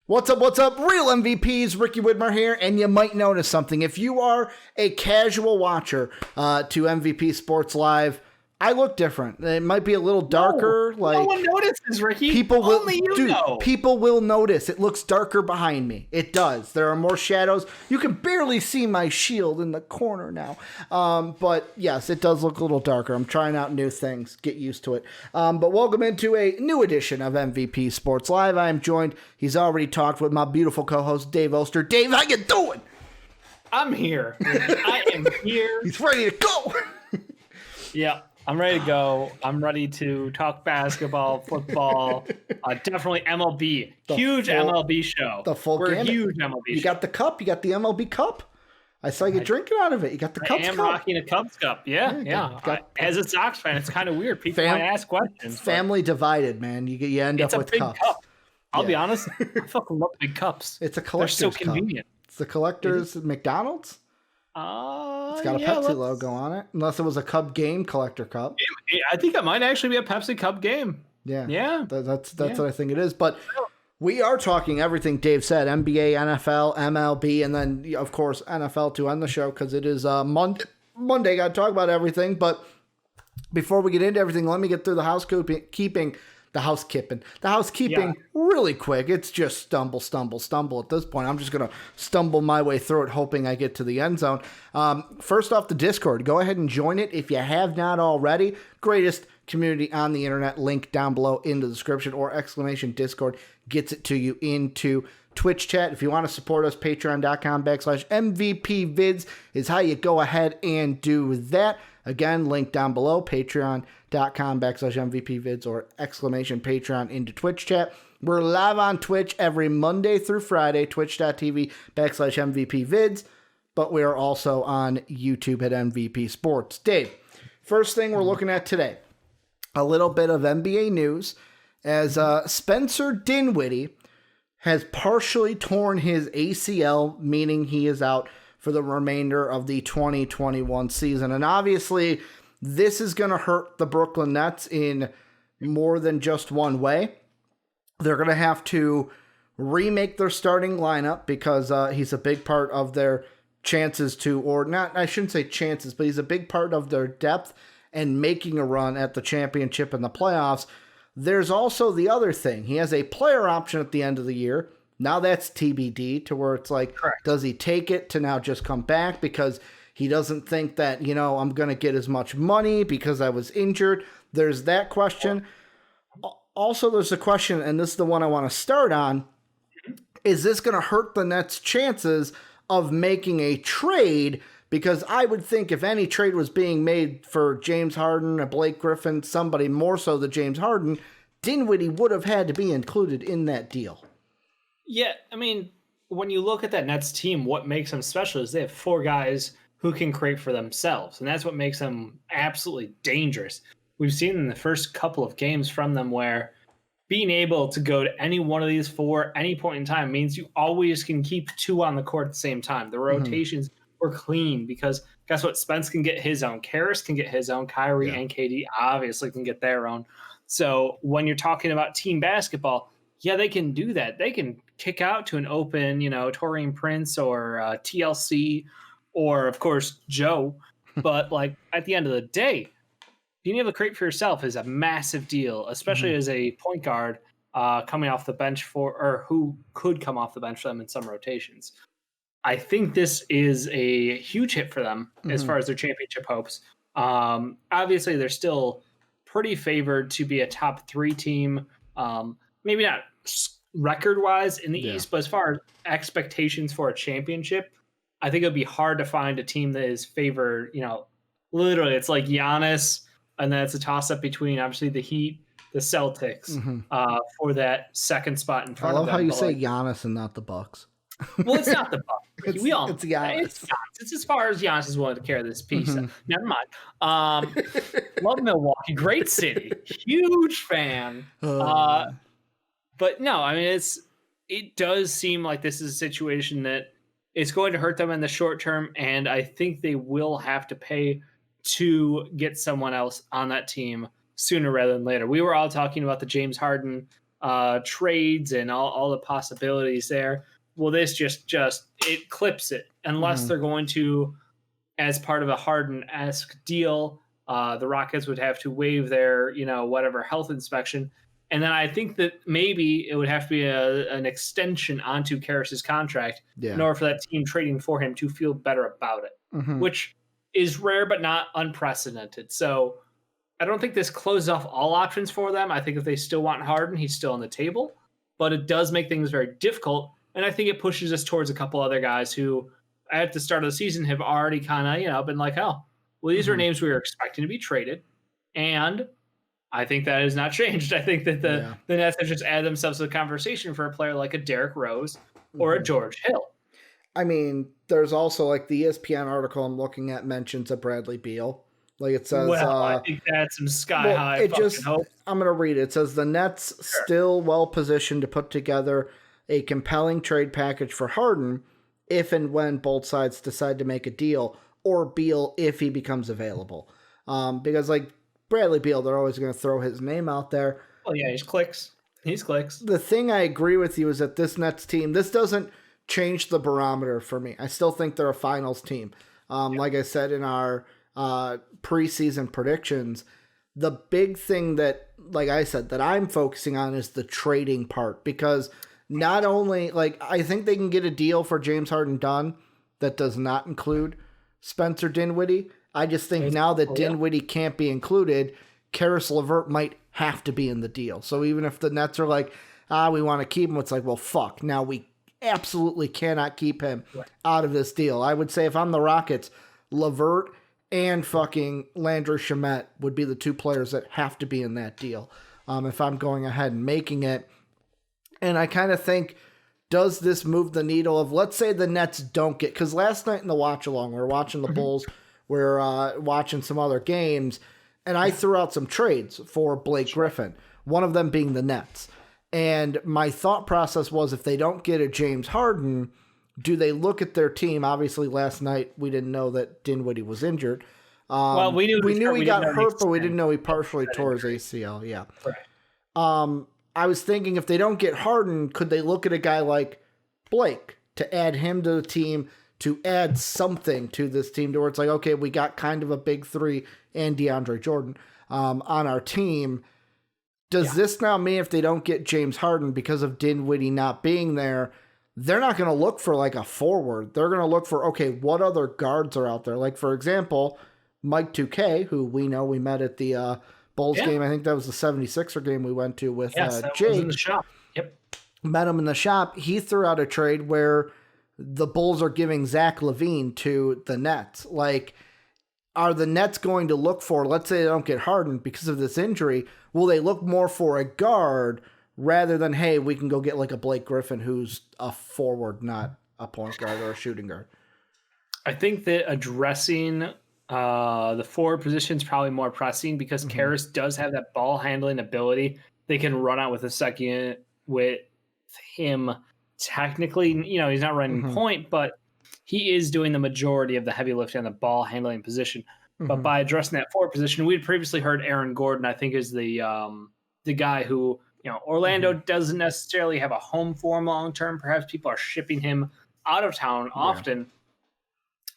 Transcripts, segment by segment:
What's up? What's up? Real MVPs, Ricky Widmer here, and you might notice something. If you are a casual watcher to MVP Sports Live, I look different. It might be a little darker. No one notices, Ricky. People Only will, you know. People will notice. It looks darker behind me. It does. There are more shadows. You can barely see my shield in the corner now. But yes, it does look a little darker. I'm trying out new things. Get used to it. But welcome into a new edition of MVP Sports Live. I am joined. He's already talked with my beautiful co-host Dave Oster. Dave, how you doing? I'm here. I am here. He's ready to go. Yeah. I'm ready to go. I'm ready to talk basketball, football, definitely MLB. Huge MLB show. The full We're a gamut. huge MLB show. You got the cup? You got the MLB cup? I saw you drinking out of it. You got the Cubs I am cup? rocking a Cubs cup. Yeah. As a Sox fan, it's kind of weird. People might ask questions. Family divided, man. You end up with it's a big cups. cup. I'll be honest. I fucking love big cups. It's a collector's They're so cup. convenient. It's the collector's McDonald's. It's got a Pepsi logo on it. Unless it was a Cub game collector cup. I think it might actually be a Pepsi Cup game. Yeah. That's what I think it is. But we are talking everything Dave said. NBA, NFL, MLB, and then, of course, NFL to end the show because it is Monday. Got to talk about everything. But before we get into everything, let me get through the housekeeping really quick. It's just stumble at this point. I'm just going to stumble my way through it, hoping I get to the end zone. First off, the Discord. Go ahead and join it if you have not already. Greatest community on the internet. Link down below in the description, or !Discord gets it to you into Twitch chat. If you want to support us, patreon.com/MVPvids is how you go ahead and do that. Again, link down below, patreon.com/MVPvids or !Patreon into Twitch chat. We're live on Twitch every Monday through Friday, twitch.tv/MVPvids, but we are also on YouTube at MVP Sports. Dave, first thing we're looking at today, a little bit of NBA news, as Spencer Dinwiddie has partially torn his ACL, meaning he is out for the remainder of the 2021 season. And obviously, this is going to hurt the Brooklyn Nets in more than just one way. They're going to have to remake their starting lineup because he's a big part of their chances to, or not, I shouldn't say chances, but he's a big part of their depth and making a run at the championship and the playoffs. There's also the other thing. He has a player option at the end of the year. Now that's TBD, to where it's like, correct, does he take it to now just come back because he doesn't think that, I'm going to get as much money because I was injured? There's that question. Also, there's a question, and this is the one I want to start on. Is this going to hurt the Nets' chances of making a trade? Because I would think if any trade was being made for James Harden or Blake Griffin, somebody more so than James Harden, Dinwiddie would have had to be included in that deal. Yeah, I mean, when you look at that Nets team, what makes them special is they have four guys who can create for themselves, and that's what makes them absolutely dangerous. We've seen in the first couple of games from them where being able to go to any one of these four any point in time means you always can keep two on the court at the same time. The rotations were clean because guess what? Spence can get his own. Karras can get his own. Kyrie and KD obviously can get their own. So when you're talking about team basketball, yeah, they can do that. They can kick out to an open, Taurean Prince or TLC or, of course, Joe. But, at the end of the day, being able to create for yourself is a massive deal, especially as a point guard coming off the bench or who could come off the bench for them in some rotations. I think this is a huge hit for them as far as their championship hopes. Obviously, they're still pretty favored to be a top 3 team. Maybe not record-wise in the East, but as far as expectations for a championship, I think it would be hard to find a team that is favored, literally it's like Giannis, and then it's a toss-up between, obviously, the Heat, the Celtics, for that second spot in front of them. I love how you say Giannis and not the Bucks. Well, it's not the Bucks. It's Giannis. It's as far as Giannis is willing to carry this piece. Never mind. Love Milwaukee. Great city. Huge fan. But no, I mean, it does seem like this is a situation that it's going to hurt them in the short term, and I think they will have to pay to get someone else on that team sooner rather than later. We were all talking about the James Harden trades and all the possibilities there. Well, this just it clips it unless they're going to, as part of a Harden-esque deal, the Rockets would have to waive their, whatever health inspection. And then I think that maybe it would have to be an extension onto Karas's contract in order for that team trading for him to feel better about it, which is rare but not unprecedented. So I don't think this closes off all options for them. I think if they still want Harden, he's still on the table. But it does make things very difficult. And I think it pushes us towards a couple other guys who at the start of the season have already kind of, been like, oh, well, these are names we were expecting to be traded. And I think that has not changed. I think that the Nets have just added themselves to the conversation for a player like a Derrick Rose or a George Hill. I mean, there's also like the ESPN article I'm looking at mentions a Bradley Beal. Like it says, I think that's some sky high fucking hope. I'm going to read it. It says the Nets still well positioned to put together a compelling trade package for Harden if and when both sides decide to make a deal, or Beal if he becomes available. Because like Bradley Beal, they're always going to throw his name out there. Oh yeah, he's clicks. The thing I agree with you is that this Nets team, this doesn't change the barometer for me. I still think they're a finals team. Like I said in our preseason predictions, the big thing that, like I said, that I'm focusing on is the trading part, because not only, like, I think they can get a deal for James Harden done that does not include Spencer Dinwiddie. I just think now that Dinwiddie can't be included, Karis LeVert might have to be in the deal. So even if the Nets are like, we want to keep him, it's like, well, fuck. Now we absolutely cannot keep him out of this deal. I would say if I'm the Rockets, LeVert and fucking Landry Shamet would be the two players that have to be in that deal if I'm going ahead and making it. And I kind of think, does this move the needle of, let's say the Nets don't get, because last night in the watch-along, we were watching the Bulls, we were watching some other games, and I threw out some trades for Blake Griffin, one of them being the Nets. And my thought process was, if they don't get a James Harden, do they look at their team? Obviously, last night we didn't know that Dinwiddie was injured. Well, we knew he got hurt, but we didn't know he partially tore his ACL. Yeah. Right. I was thinking, if they don't get Harden, could they look at a guy like Blake to add him to the team, to add something to this team to where it's like, okay, we got kind of a big three and DeAndre Jordan on our team. Does this now mean if they don't get James Harden because of Dinwiddie not being there, they're not going to look for like a forward? They're going to look for, okay, what other guards are out there? Like, for example, Mike 2K, who we know we met at the Bulls game. I think that was the 76er game we went to with Jake. In the shop. Yep. Met him in the shop. He threw out a trade where the Bulls are giving Zach LaVine to the Nets. Like, are the Nets going to look for, let's say they don't get Harden because of this injury, will they look more for a guard rather than, hey, we can go get like a Blake Griffin who's a forward, not a point guard or a shooting guard? I think that addressing the forward position is probably more pressing, because Karis does have that ball handling ability. They can run out with a second with him. Technically, he's not running point, but he is doing the majority of the heavy lifting on the ball handling position. But by addressing that forward position, we had previously heard Aaron Gordon, I think, is the guy who, Orlando doesn't necessarily have a home for him long term. Perhaps people are shipping him out of town often.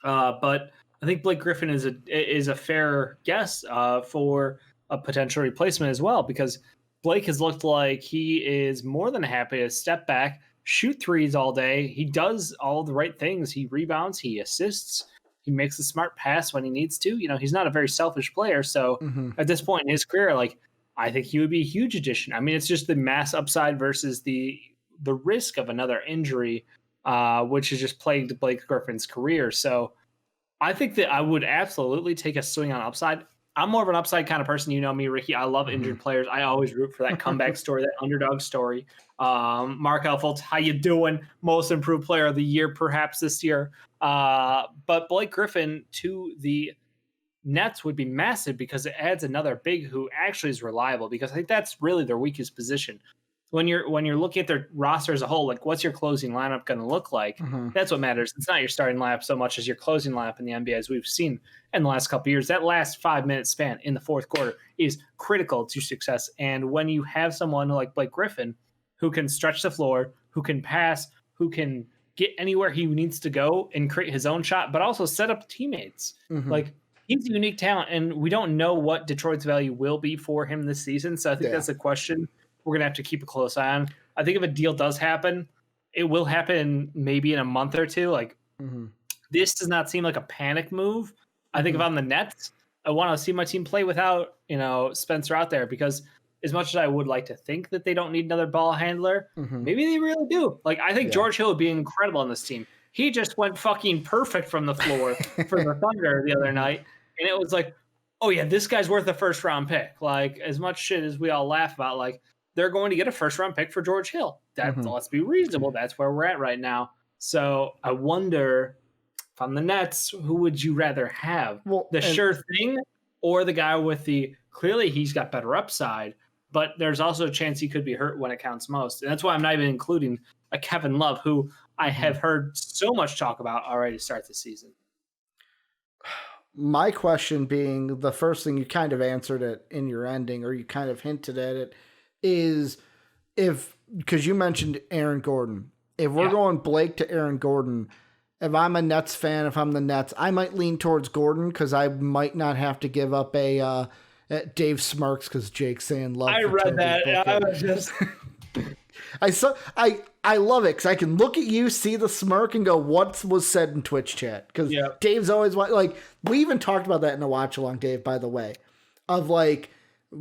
But I think Blake Griffin is a fair guess for a potential replacement as well, because Blake has looked like he is more than happy to step back, shoot threes all day. He does all the right things. He rebounds, he assists, he makes a smart pass when he needs to. He's not a very selfish player. So at this point in his career, like, I think he would be a huge addition. I mean, it's just the mass upside versus the risk of another injury, which has just plagued Blake Griffin's career. So I think that I would absolutely take a swing on upside. I'm more of an upside kind of person. You know me, Ricky. I love injured players. I always root for that comeback story, that underdog story. Mark Elfolt, how you doing? Most improved player of the year, perhaps this year. But Blake Griffin to the Nets would be massive, because it adds another big who actually is reliable, because I think that's really their weakest position. when you're looking at their roster as a whole, like what's your closing lineup going to look like? That's what matters. It's not your starting lineup so much as your closing lineup in the NBA, as we've seen in the last couple of years. That last 5-minute span in the fourth quarter is critical to success. And when you have someone like Blake Griffin who can stretch the floor, who can pass, who can get anywhere he needs to go and create his own shot, but also set up teammates. Like, he's a unique talent, and we don't know what Detroit's value will be for him this season. So I think that's a question we're going to have to keep a close eye on. I think if a deal does happen, it will happen maybe in a month or two. Like, this does not seem like a panic move. I think if I'm the Nets, I want to see my team play without, Spencer out there, because as much as I would like to think that they don't need another ball handler, maybe they really do. Like, I think George Hill would be incredible on this team. He just went fucking perfect from the floor for the Thunder the other night. And it was like, oh yeah, this guy's worth a first round pick. Like, as much shit as we all laugh about, like, they're going to get a first round pick for George Hill. Let's be reasonable. That's where we're at right now. So I wonder, if I'm the Nets, who would you rather have? Sure thing, or the guy with clearly he's got better upside, but there's also a chance he could be hurt when it counts most. And that's why I'm not even including a Kevin Love, who I have heard so much talk about already to start the season. My question being, the first thing you kind of answered it in your ending, or you kind of hinted at it, is because you mentioned Aaron Gordon. If we're going Blake to Aaron Gordon, if I'm a Nets fan, if I'm the Nets, I might lean towards Gordon because I might not have to give up a Dave smirks because Jake's saying love. I read that. I was just... I love it because I can look at you, see the smirk, and go, what was said in Twitch chat? Because Dave's always like, we even talked about that in a watch along, Dave, by the way, of like,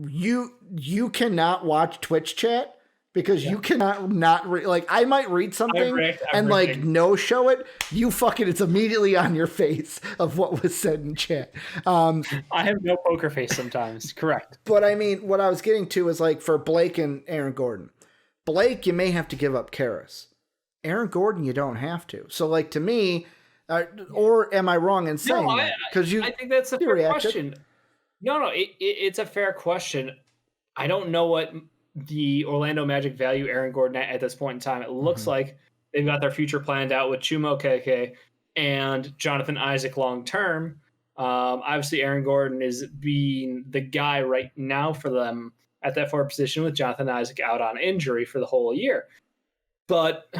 you cannot watch Twitch chat because you cannot not read. Like, I might read something and like no show it. You fucking, it's immediately on your face of what was said in chat. I have no poker face sometimes. Correct. But I mean, what I was getting to is like for Blake and Aaron Gordon. Blake, you may have to give up Karras. Aaron Gordon, you don't have to. So, like, to me, or am I wrong in saying that? Because I think that's a fair question. No, it's a fair question. I don't know what the Orlando Magic value Aaron Gordon at this point in time. It looks like they've got their future planned out with Chuma Okeke and Jonathan Isaac long term. Obviously, Aaron Gordon is being the guy right now for them at that forward position, with Jonathan Isaac out on injury for the whole year. But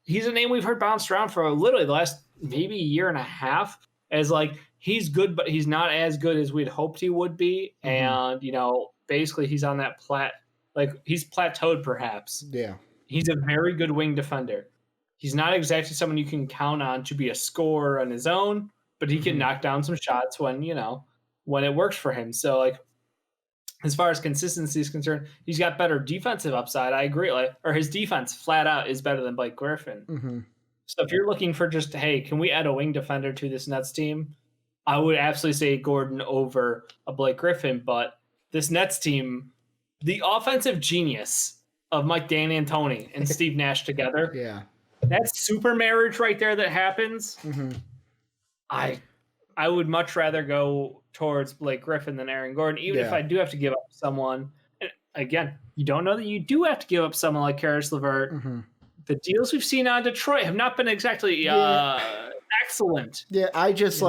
he's a name we've heard bounced around for literally the last maybe year and a half, as like, he's good, but he's not as good as we'd hoped he would be. And, basically he's on that he's plateaued perhaps. Yeah. He's a very good wing defender. He's not exactly someone you can count on to be a scorer on his own, but he can knock down some shots when it works for him. So, like, as far as consistency is concerned, he's got better defensive upside. I agree. Or his defense flat out is better than Blake Griffin. So if you're looking for just, hey, can we add a wing defender to this Nets team? I would absolutely say Gordon over a Blake Griffin. But this Nets team, the offensive genius of Mike D'Antoni and Steve Nash together, that super marriage right there that happens, I would much rather go towards Blake Griffin than Aaron Gordon, even if I do have to give up someone. And again, you don't know that you do have to give up someone like Karis LeVert. The deals we've seen on Detroit have not been exactly excellent. Yeah, I just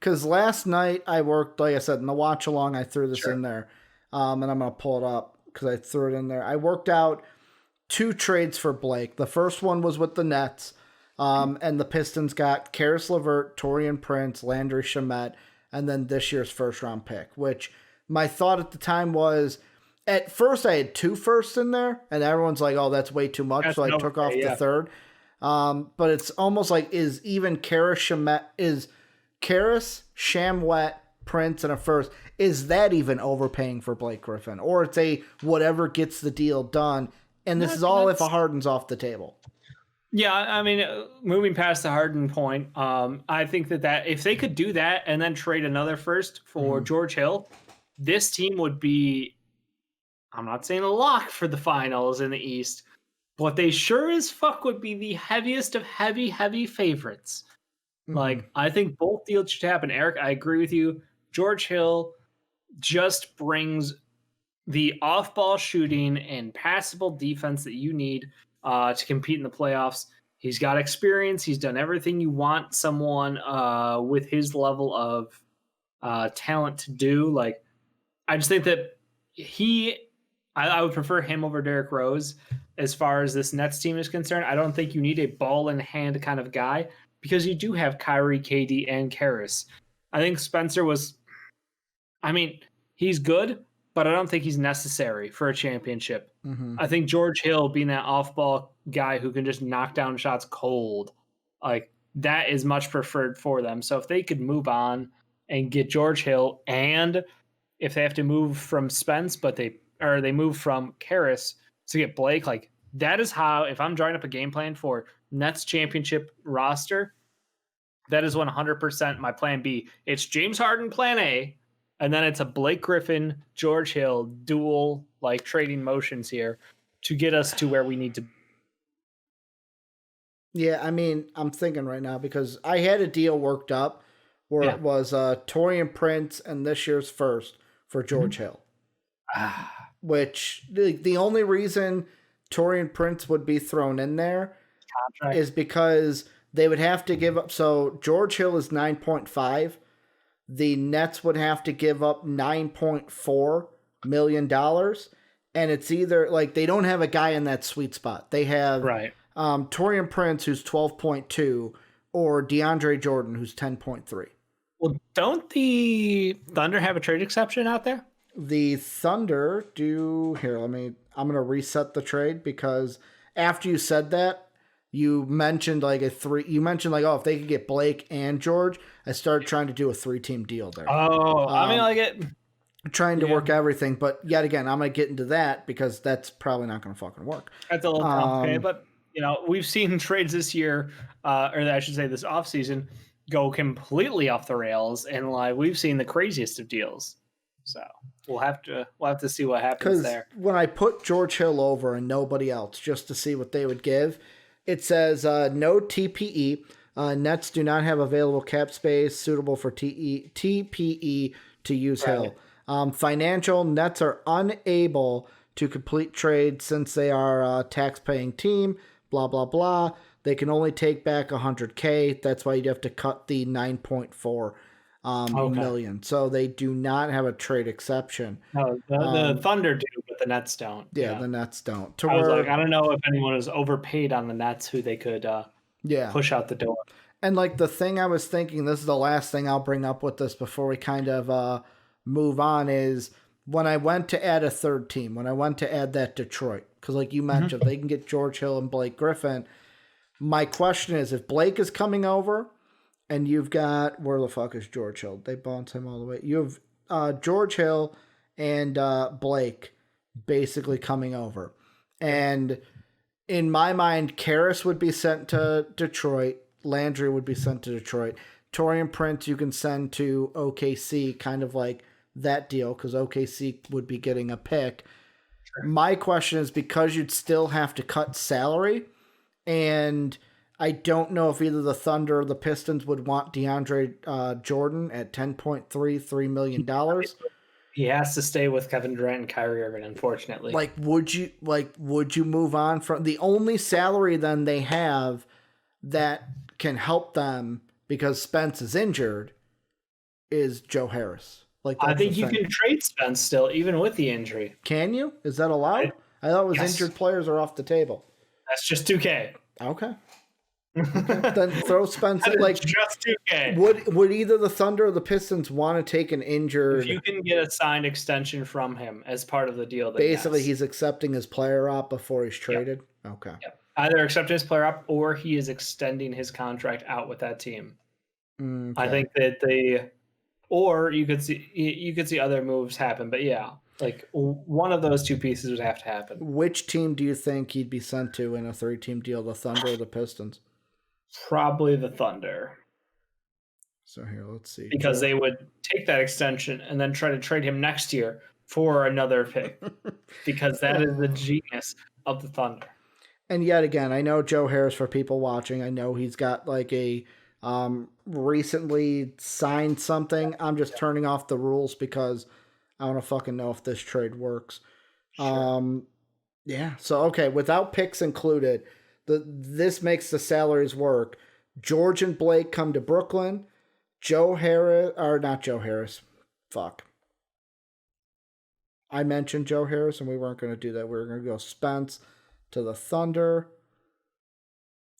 because last night I worked, like I said, in the watch along, I threw this in there, and I'm going to pull it up because I threw it in there. I worked out 2 trades for Blake. The first one was with the Nets. And the Pistons got Karis LeVert, Taurean Prince, Landry Shamet, and then this year's first-round pick, which my thought at the time was, at first I had 2 firsts in there, and everyone's like, oh, that's way too much, so I took off the third. But it's almost like, is Karis, Shamet, Prince, and a first, is that even overpaying for Blake Griffin? Or it's a whatever gets the deal done, and this is all if a Harden's off the table. Yeah, I mean, moving past the Harden point, I think that if they could do that and then trade another first for George Hill, this team would be, I'm not saying a lock for the finals in the East, but they sure as fuck would be the heaviest of heavy favorites. Like, I think both deals should happen. Eric, I agree with you. George Hill just brings the off-ball shooting and passable defense that you need to compete in the playoffs. He's got experience. He's done everything you want someone with his level of talent to do. Like, I just think that I would prefer him over Derrick Rose as far as this Nets team is concerned. I don't think you need a ball in hand kind of guy because you do have Kyrie, KD, and Karras. I think Spencer he's good, but I don't think he's necessary for a championship. Mm-hmm. I think George Hill being that off-ball guy who can just knock down shots cold, like that is much preferred for them. So if they could move on and get George Hill, and if they have to move from Spence, but they move from Karras to get Blake, like that is how, if I'm drawing up a game plan for Nets championship roster, that is 100% my plan B. It's James Harden plan A, and then it's a Blake Griffin, George Hill dual like trading motions here to get us to where we need to. Yeah, I mean, I'm thinking right now because I had a deal worked up where it was Taurean Prince and this year's first for George Hill. Which the only reason Taurean Prince would be thrown in there is because they would have to give up. So George Hill is 9.5. The Nets would have to give up $9.4 million. And it's either like they don't have a guy in that sweet spot. They have Taurean Prince, who's 12.2, or DeAndre Jordan, who's 10.3. Well, don't the Thunder have a trade exception out there? The Thunder do here. I'm going to reset the trade because after you said that, you mentioned like if they could get Blake and George, I started trying to do a 3-team deal there. Trying to work everything, but yet again, I'm going to get into that because that's probably not going to fucking work. That's a little complicated, but we've seen trades this year, or I should say this offseason, go completely off the rails, and like we've seen the craziest of deals. So we'll have to see what happens there. When I put George Hill over and nobody else, just to see what they would give, it says no TPE. Nets do not have available cap space suitable for TPE to use Hill. Financial, Nets are unable to complete trades since they are a tax-paying team. Blah blah blah. They can only take back $100K. That's why you'd have to cut the 9.4 million. So they do not have a trade exception. No, the Thunder do, but the Nets don't. Yeah, the Nets don't. I don't know if anyone is overpaid on the Nets who they could push out the door. And like the thing I was thinking, this is the last thing I'll bring up with this before we kind of move on, is when I went to add a third team, when I went to add that Detroit, because like you mentioned, they can get George Hill and Blake Griffin. My question is, if Blake is coming over and you've got, where the fuck is George Hill? They bounce him all the way. You have George Hill and Blake basically coming over. And in my mind, Karras would be sent to Detroit. Landry would be sent to Detroit. Taurean Prince you can send to OKC, kind of like that deal, because OKC would be getting a pick. Sure. My question is, because you'd still have to cut salary, and I don't know if either the Thunder or the Pistons would want DeAndre Jordan at $10.33 million. He has to stay with Kevin Durant and Kyrie Irving, unfortunately. Would you move on from the only salary then they have that can help them because Spence is injured is Joe Harris? I think you can trade Spence still, even with the injury. Can you? Is that allowed? I thought it was injured players are off the table. That's just 2K. Okay. Then throw Spence just 2K. Would either the Thunder or the Pistons want to take an injured? If you can get a signed extension from him as part of the deal, then basically he's accepting his player op before he's traded. Yep. Okay. Yep. Either accepting his player op or he is extending his contract out with that team. Okay. I think that or you could see other moves happen, but yeah, like one of those two pieces would have to happen. Which team do you think he'd be sent to in a 3-team deal, the Thunder or the Pistons? Probably the Thunder. So here, let's see. Because they would take that extension and then try to trade him next year for another pick. Because that is the genius of the Thunder. And yet again, I know Joe Harris, for people watching, I know he's got like a recently signed something. I'm just turning off the rules because I want to fucking know if this trade works. Sure. Yeah. So okay, without picks included, this makes the salaries work. George and Blake come to Brooklyn. Joe Harris, or not Joe Harris. Fuck. I mentioned Joe Harris, and we weren't going to do that. We were going to go Spence to the Thunder.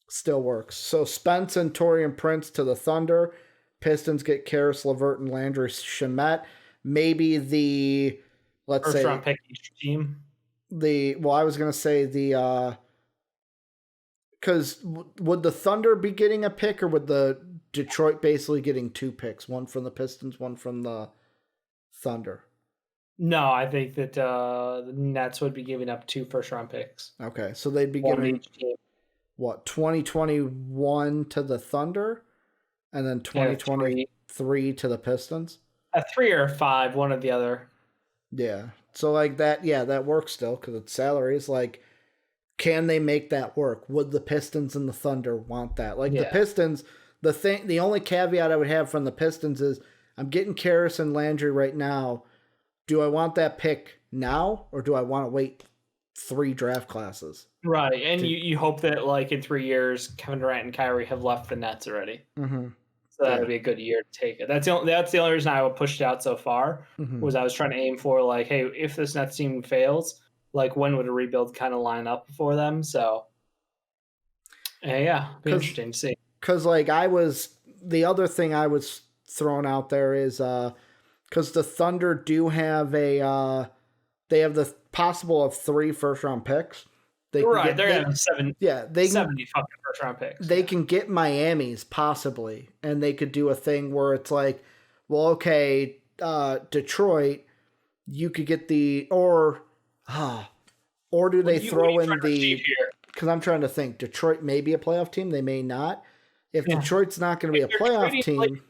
Still works. So Spence and Torian Prince to the Thunder. Pistons get Karis LeVert and Landry Shamet. Maybe the, let's First say, round pick each team. I was going to say because would the Thunder be getting a pick, or would the Detroit basically getting 2 picks? One from the Pistons, one from the Thunder. No, I think that the Nets would be giving up 2 first-round picks. Okay, so they'd be One giving, each team. 2021 to the Thunder, and then 2023 to the Pistons? A 3 or a 5, one or the other. Yeah. So like that, yeah, that works still because it's salaries. Like, can they make that work? Would the Pistons and the Thunder want that? Like the Pistons, the only caveat I would have from the Pistons is I'm getting Karis and Landry right now. Do I want that pick now, or do I want to wait 3 draft classes? Right, and you hope that like in 3 years, Kevin Durant and Kyrie have left the Nets already. Mm-hmm. So that would be a good year to take it. That's the only reason I would push it out so far, was I was trying to aim for like, hey, if this Nets team fails, like when would a rebuild kind of line up for them? So, yeah, be interesting to see. Because like the other thing I was throwing out there is because the Thunder do have they have the possible of 3 first-round picks. They're going to have 70 fucking first-round picks. They can get Miami's possibly, and they could do a thing where it's like, well, okay, Detroit, you could get or do they throw in the? Because I'm trying to think, Detroit may be a playoff team, they may not. If Detroit's not going to be a playoff team,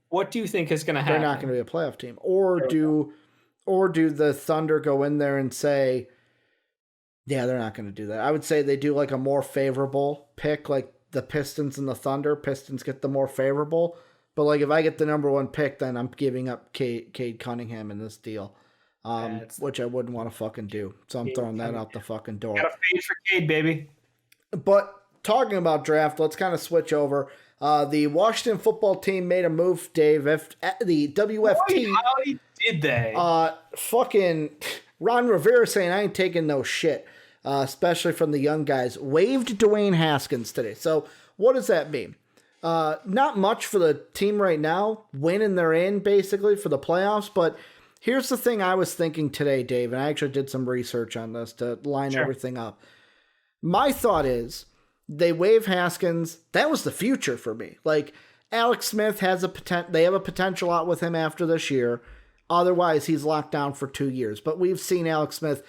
what do you think is going to happen? They're not going to be a playoff team, or do the Thunder go in there and say, yeah, they're not going to do that. I would say they do like a more favorable pick, like the Pistons and the Thunder. Pistons get the more favorable. But like if I get the number 1 pick, then I'm giving up Cade Cunningham in this deal, which I wouldn't want to fucking do. So I'm throwing that out the fucking door. Got a fade for Cade, baby. But talking about draft, let's kind of switch over. The Washington football team made a move, Dave. The WFT. How did they? Fucking Ron Rivera saying I ain't taking no shit. Especially from the young guys, waived Dwayne Haskins today. So what does that mean? Not much for the team right now. Winning, they're in basically for the playoffs. But here's the thing I was thinking today, Dave, and I actually did some research on this to line everything up. My thought is they waive Haskins. That was the future for me. Like Alex Smith has they have a potential out with him after this year. Otherwise, he's locked down for 2 years. But we've seen Alex Smith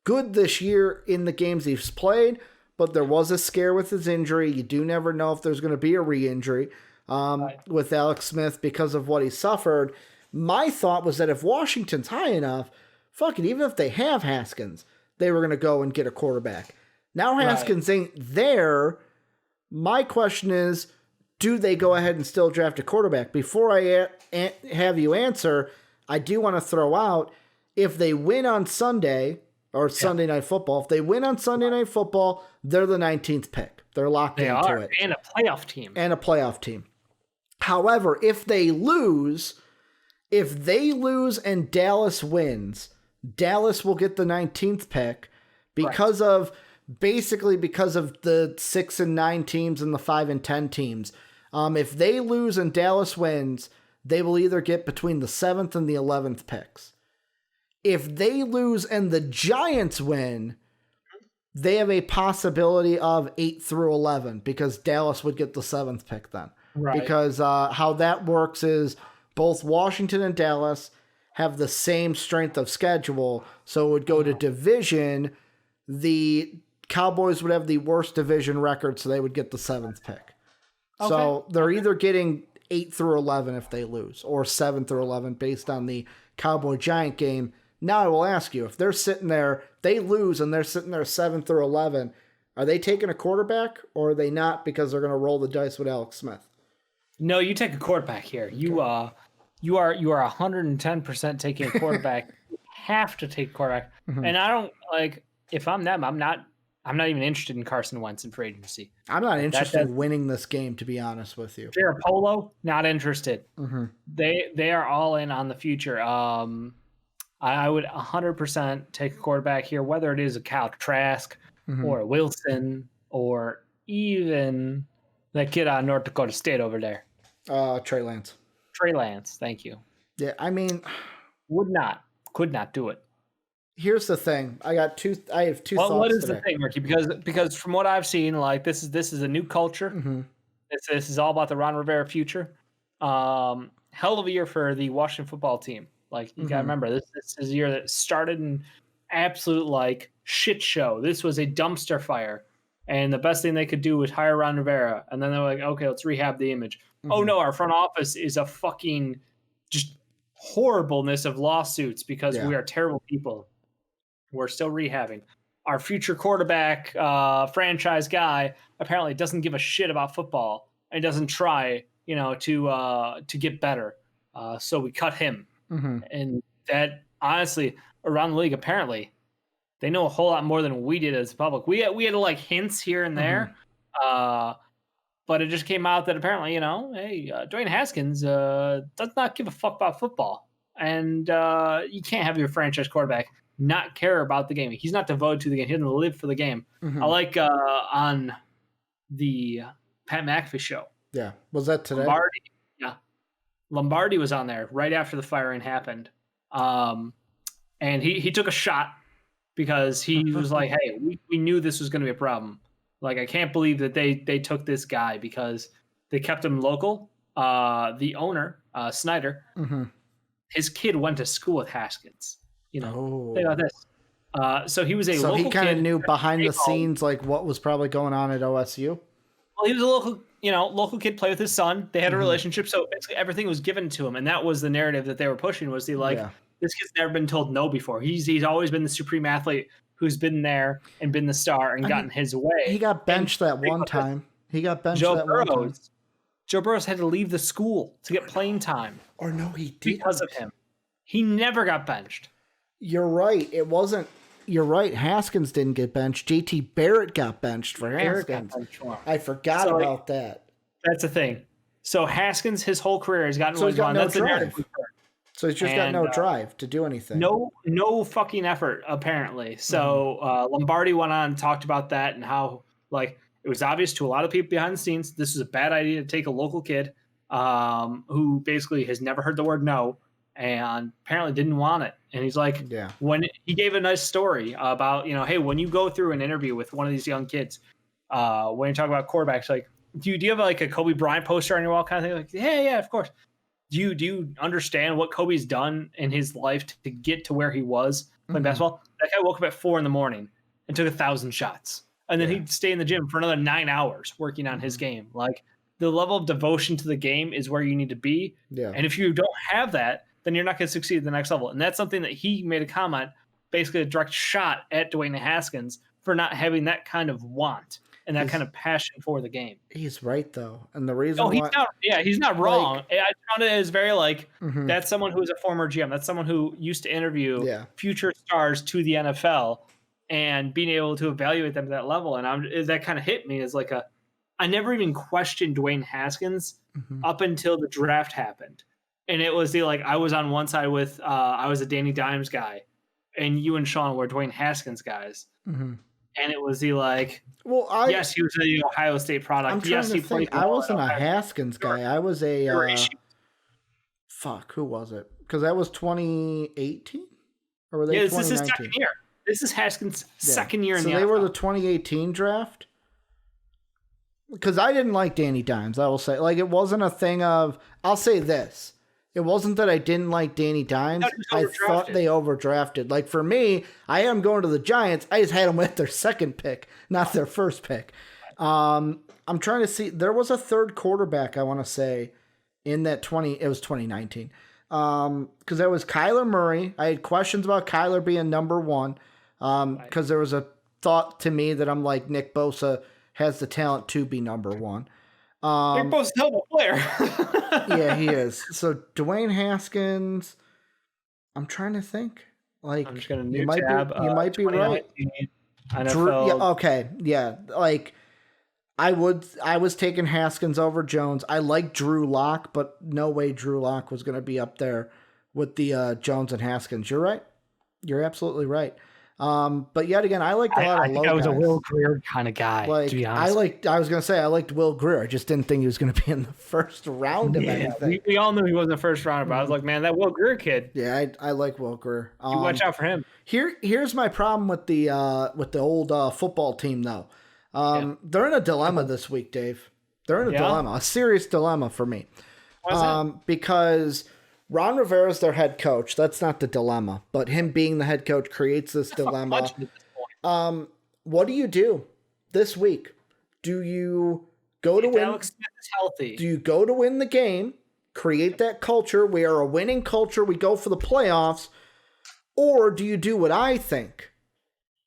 good this year in the games he's played, but there was a scare with his injury. You do never know if there's going to be a re-injury with Alex Smith because of what he suffered. My thought was that if Washington's high enough, fuck it, even if they have Haskins, they were going to go and get a quarterback. Now Haskins ain't there. My question is, do they go ahead and still draft a quarterback? Before I have you answer, I do want to throw out, if they win on Sunday, or Sunday Night Football. If they win on Sunday Night Football, they're the 19th pick. They're locked into it. And a playoff team. However, if they lose and Dallas wins, Dallas will get the 19th pick because of the 6 and 9 teams and the 5 and 10 teams. If they lose and Dallas wins, they will either get between the 7th and the 11th picks. If they lose and the Giants win, they have a possibility of 8 through 11 because Dallas would get the 7th pick then. Right. Because how that works is both Washington and Dallas have the same strength of schedule, so it would go to division. The Cowboys would have the worst division record, so they would get the 7th pick. Okay. So they're either getting 8 through 11 if they lose, or 7 through 11 based on the Cowboy-Giant game. Now I will ask you, if they're sitting there, they lose and they're sitting there 7 through 11, are they taking a quarterback or are they not because they're going to roll the dice with Alex Smith? No, you take a quarterback here. You you are 110% taking a quarterback. You have to take quarterback. And I don't like if I'm them, I'm not even interested in Carson Wentz in free agency. I'm not interested in winning this game, to be honest with you. Jared Polo, not interested. They are all in on the future. I would 100% take a quarterback here, whether it is a Kyle Trask or a Wilson or even that kid out of North Dakota State over there. Trey Lance. Trey Lance, thank you. Yeah, I mean, could not do it. Here's the thing. I have two thoughts. What is today. the thing, Ricky? Because from what I've seen, like this is a new culture. This is all about the Ron Rivera future. Hell of a year for the Washington football team. Like you gotta remember, this is a year that started in absolute like shit show. This was a dumpster fire, and the best thing they could do was hire Ron Rivera. And then they're like, okay, let's rehab the image. Oh no, our front office is a fucking just horribleness of lawsuits because we are terrible people. We're still rehabbing. Our future quarterback, franchise guy, apparently doesn't give a shit about football and doesn't try, to get better. So we cut him. And that, honestly, around the league, apparently, they know a whole lot more than we did as a public. We had like hints here and there, but it just came out that apparently, hey, Dwayne Haskins does not give a fuck about football. And you can't have your franchise quarterback not care about the game. He's not devoted to the game. He doesn't live for the game. I like on the Pat McAfee show. Yeah. Was that today? Lombardi was on there right after the firing happened. And he took a shot because he was like, hey, we knew this was going to be a problem. Like, I can't believe that they took this guy because they kept him local. The owner, Snyder, his kid went to school with Haskins. Think about this. So he was local kid. So he kind of knew behind the scenes, like what was probably going on at OSU. Well, he was a local kid, play with his son. They had a relationship, so basically everything was given to him, and that was the narrative that they were pushing. Was this kid's never been told no before. He's always been the supreme athlete who's been there and been the star and gotten his way. He got benched that one time. Joe Burrows had to leave the school to get playing time. Or no, he didn't. Because of him. He never got benched. You're right. It wasn't. You're right. Haskins didn't get benched. JT Barrett got benched for Haskins. I forgot about that. That's the thing. So Haskins, his whole career has gotten he's got no drive. So he's just got no drive to do anything. No fucking effort, apparently. So Lombardi went on and talked about that and how it was obvious to a lot of people behind the scenes this is a bad idea to take a local kid who basically has never heard the word no and apparently didn't want it. And he's like, when he gave a nice story about, hey, when you go through an interview with one of these young kids, when you talk about quarterbacks, like, do you have like a Kobe Bryant poster on your wall kind of thing? Like, yeah, of course. Do you understand what Kobe's done in his life to get to where he was playing basketball? That guy woke up at 4 a.m. and took 1,000 shots. And then he'd stay in the gym for another 9 hours working on his game. Like, the level of devotion to the game is where you need to be. Yeah. And if you don't have that, then you're not going to succeed at the next level. And that's something that he made a comment, basically a direct shot at Dwayne Haskins for not having that kind of want and that kind of passion for the game. He's right, though. And the reason he's not wrong. I found it as very that's someone who's a former GM. That's someone who used to interview future stars to the NFL and being able to evaluate them at that level. And that kind of hit me as I never even questioned Dwayne Haskins up until the draft happened. And it was I was on one side with, I was a Danny Dimes guy, and you and Sean were Dwayne Haskins guys. And it was yes, he was an Ohio State product. I'm trying to think. I wasn't a Haskins guy. I was a, who was it? Because that was 2018? Or were they 2019? This is his second year. This is Haskins' second year in the NFL. So they were the 2018 draft? Because I didn't like Danny Dimes, I will say. It wasn't a thing of, I'll say this. It wasn't that I didn't like Danny Dimes. I thought they overdrafted. For me, I am going to the Giants. I just had them with their second pick, not their first pick. I'm trying to see. There was a third quarterback, I want to say, in that it was 2019. Because that was Kyler Murray. I had questions about Kyler being number one. Because there was a thought to me that I'm like, Nick Bosa has the talent to be number one. They're both still a player. Yeah, he is. So Dwayne Haskins, I'm trying to think. Like, I'm just gonna new you might tab. be, you might be right. 2019 Drew, NFL. yeah, okay, yeah. Like, I was taking Haskins over Jones. I like Drew Lock, but no way Drew Lock was going to be up there with the Jones and Haskins. You're right. You're absolutely right. But yet again, I liked a lot of low guys. I was a Will Greer kind of guy, to be honest. I was going to say I liked Will Greer. I just didn't think he was going to be in the first round of anything. We all knew he wasn't the first rounder, but I was like, man, that Will Greer kid. Yeah, I like Will Greer. You watch out for him. Here's my problem with the old football team though. They're in a dilemma this week, Dave. They're in a dilemma, a serious dilemma for me. Because Ron Rivera's their head coach. That's not the dilemma, but him being the head coach creates this dilemma. What do you do this week? Do you go to win? Alex Smith is healthy. Do you go to win the game? Create that culture. We are a winning culture. We go for the playoffs. Or do you do what I think?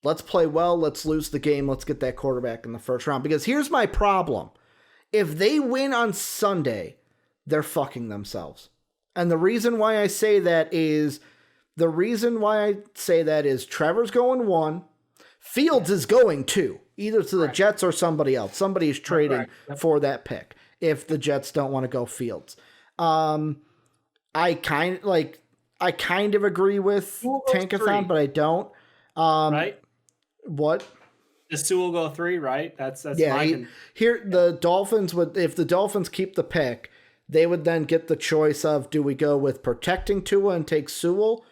Let's play well. Let's lose the game. Let's get that quarterback in the first round. Because here's my problem. If they win on Sunday, they're fucking themselves. And the reason why I say that is Trevor's going 1. Fields is going 2, either to the Jets or somebody else. Somebody's trading for that pick if the Jets don't want to go Fields. I kind of agree with Tankathon, but I don't. Right? What? The Sewell go 3, right? That's here. The Dolphins if the Dolphins keep the pick, they would then get the choice of, do we go with protecting Tua and take Sewell,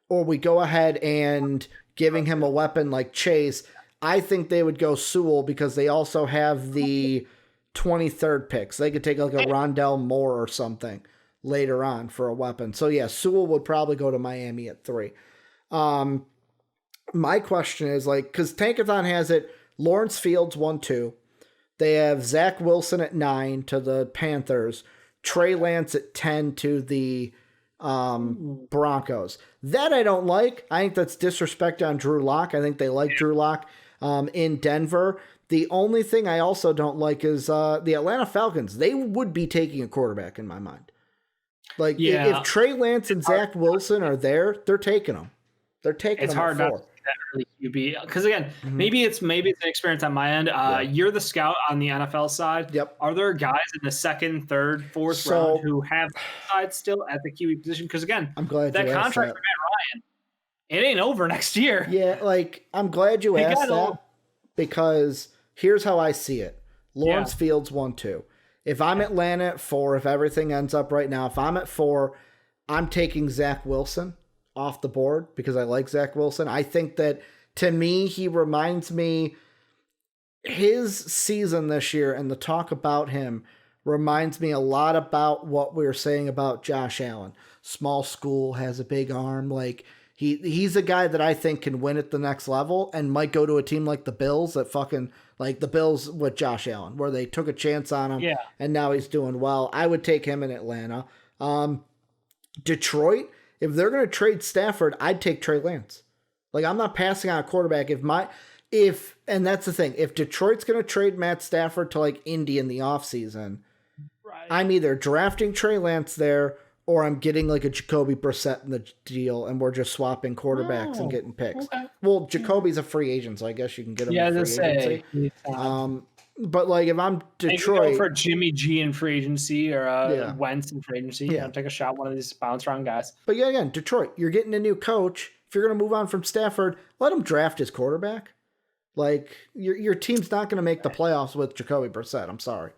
or we go ahead and giving him a weapon like Chase. I think they would go Sewell because they also have the 23rd picks. They could take like a Rondell Moore or something later on for a weapon. So yeah, Sewell would probably go to Miami at 3. My question is because Tankathon has it, Lawrence Fields 1-2. They have Zach Wilson at 9 to the Panthers, Trey Lance at 10 to the Broncos. That I don't like. I think that's disrespect on Drew Lock. I think they like Drew Lock in Denver. The only thing I also don't like is the Atlanta Falcons. They would be taking a quarterback in my mind. If Trey Lance and Zach Wilson are there, they're taking them. They're taking them at 4. Not that early QB, because again, maybe it's an experience on my end. You're the scout on the NFL side. Yep. Are there guys in the 2nd, 3rd, 4th round who have side still at the QB position? Because again, I'm glad that contract for Matt Ryan, it ain't over next year. Yeah, I'm glad you asked that because here's how I see it. Lawrence Fields 1-2. If I'm Atlanta at 4, if everything ends up right now, if I'm at 4, I'm taking Zach Wilson off the board because I like Zach Wilson. I think that, to me, he reminds me, his season this year and the talk about him reminds me a lot about what we were saying about Josh Allen. Small school, has a big arm. He's a guy that I think can win at the next level and might go to a team like the Bills that the Bills with Josh Allen, where they took a chance on him and now he's doing well. I would take him in Atlanta. Detroit, if they're going to trade Stafford, I'd take Trey Lance. I'm not passing on a quarterback. And that's the thing. If Detroit's going to trade Matt Stafford to Indy in the offseason, I'm either drafting Trey Lance there or I'm getting a Jacoby Brissett in the deal and we're just swapping quarterbacks and getting picks. Okay. Well, Jacoby's a free agent, so I guess you can get him in free agency. But if I'm Detroit, maybe go for Jimmy G in free agency or Wentz in free agency. Yeah, take a shot one of these bounce around guys. But yeah, again, Detroit, you're getting a new coach. If you're going to move on from Stafford, let him draft his quarterback. Your team's not going to make the playoffs with Jacoby Brissett. I'm sorry.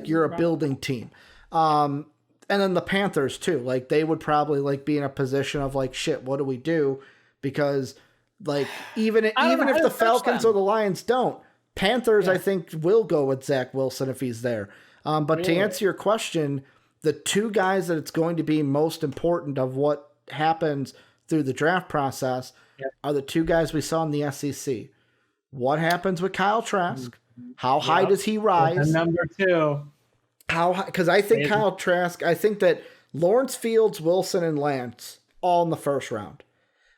You're a building team. And then the Panthers too. They would probably be in a position of shit, what do we do? Because even if the Falcons or the Lions don't, Panthers, I think, will go with Zach Wilson if he's there. But to answer your question, the 2 guys that it's going to be most important of what happens through the draft process are the 2 guys we saw in the SEC. What happens with Kyle Trask? How high does he rise? Number 2. How high? Because I think Kyle Trask, I think that Lawrence Fields, Wilson, and Lance all in the first round.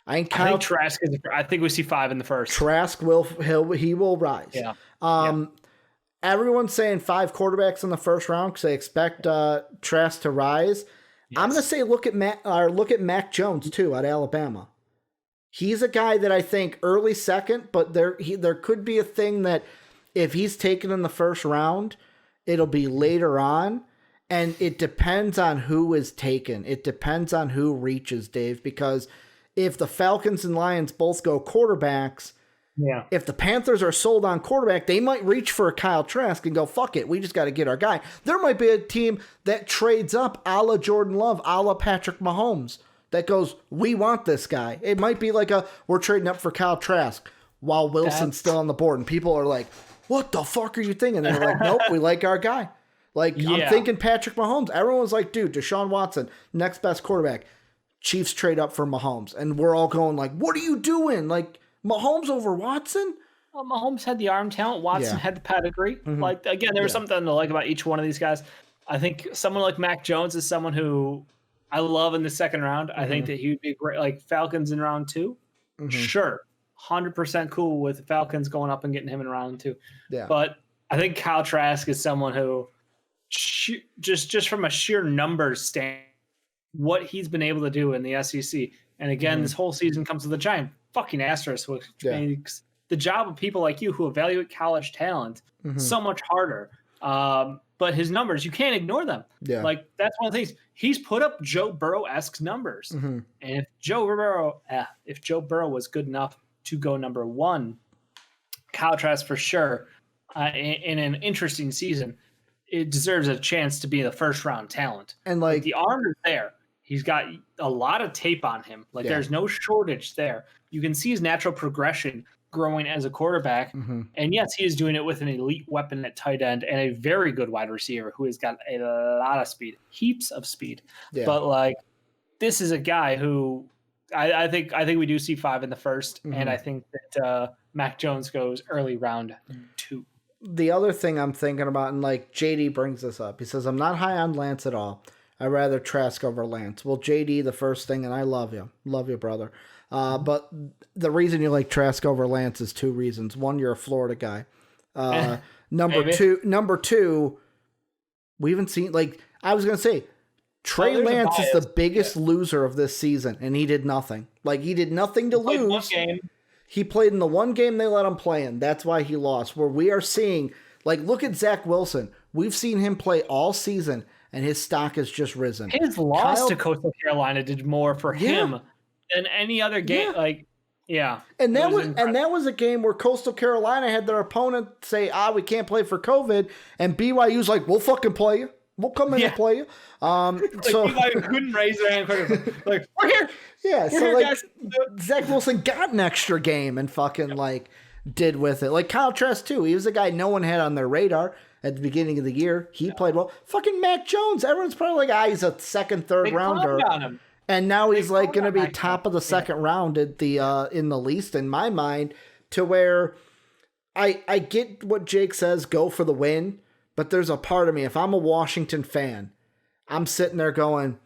I think Trask is. I think we see 5 in the first. Trask will rise. Yeah. And everyone's saying 5 quarterbacks in the first round because they expect Trask to rise. Yes. I'm going to say look at Mac Jones too at Alabama. He's a guy that I think early second, but there could be a thing that if he's taken in the first round, it'll be later on. And it depends on who is taken. It depends on who reaches, Dave, because if the Falcons and Lions both go quarterbacks, if the Panthers are sold on quarterback, they might reach for a Kyle Trask and go, fuck it, we just got to get our guy. There might be a team that trades up a la Jordan Love, a la Patrick Mahomes, that goes, we want this guy. It might be like we're trading up for Kyle Trask while Wilson's still on the board. And people are like, what the fuck are you thinking? And they're like, nope, we like our guy. Like, I'm thinking Patrick Mahomes. Everyone's like, dude, Deshaun Watson, next best quarterback. Chiefs trade up for Mahomes. And we're all going like, what are you doing? Like, Mahomes over Watson? Well, Mahomes had the arm talent. Watson had the pedigree. Mm-hmm. Like, again, there was something to like about each one of these guys. I think someone like Mac Jones is someone who I love in the second round. I think that he would be great. Like Falcons in round 2. Mm-hmm. Sure. 100% cool with the Falcons going up and getting him in round 2. Yeah. But I think Kyle Trask is someone who just from a sheer numbers standpoint, what he's been able to do in the SEC. And again, this whole season comes with a giant fucking asterisk, which makes the job of people like you who evaluate college talent so much harder. But his numbers, you can't ignore them. Yeah. Like, that's one of the things. He's put up Joe Burrow-esque numbers. Mm-hmm. And if Joe Burrow was good enough to go number 1, Kyle Trask for sure, in an interesting season, it deserves a chance to be the first-round talent. And like the arm is there. He's got a lot of tape on him. Like, there's no shortage there. You can see his natural progression growing as a quarterback. Mm-hmm. And yes, he is doing it with an elite weapon at tight end and a very good wide receiver who has got a lot of speed, heaps of speed. Yeah. But like, this is a guy who I think we do see 5 in the first. Mm-hmm. And I think that Mac Jones goes early round 2. The other thing I'm thinking about, and like JD brings this up, he says, I'm not high on Lance at all. I'd rather Trask over Lance. Well, JD, the first thing, and I love you, brother. But the reason you like Trask over Lance is 2 reasons. One, you're a Florida guy. Number two, we haven't seen, like, I was going to say, Trey Lance is the biggest loser of this season, and he did nothing. Like, he did nothing to lose. One game. He played in the one game they let him play in. That's why he lost. Where we are seeing, like, look at Zach Wilson. We've seen him play all season, and his stock has just risen. His loss to Coastal Carolina did more for him than any other game. And that was a game where Coastal Carolina had their opponent say, we can't play for COVID, and BYU's like, we'll fucking play you. We'll come in and play you. So BYU couldn't raise their hand quicker. Like, we're here. Yeah, so like Zach Wilson got an extra game and fucking like did with it. Like Kyle Trask too. He was a guy no one had on their radar at the beginning of the year. He played well. Fucking Mac Jones. Everyone's probably like, he's a second, third rounder. And now he's like going to be top of the second round at the in the least in my mind, to where I get what Jake says, go for the win, but there's a part of me, if I'm a Washington fan, I'm sitting there going,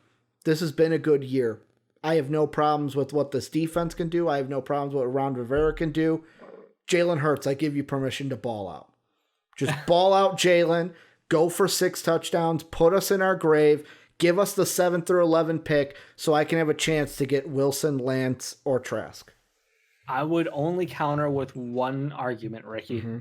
this has been a good year. I have no problems with what this defense can do. I have no problems with what Ron Rivera can do. Jalen Hurts, I give you permission to ball out. Just ball out, Jalen. Go for 6 touchdowns. Put us in our grave. Give us the 7 through 11 pick so I can have a chance to get Wilson, Lance, or Trask. I would only counter with one argument, Ricky. Mm-hmm.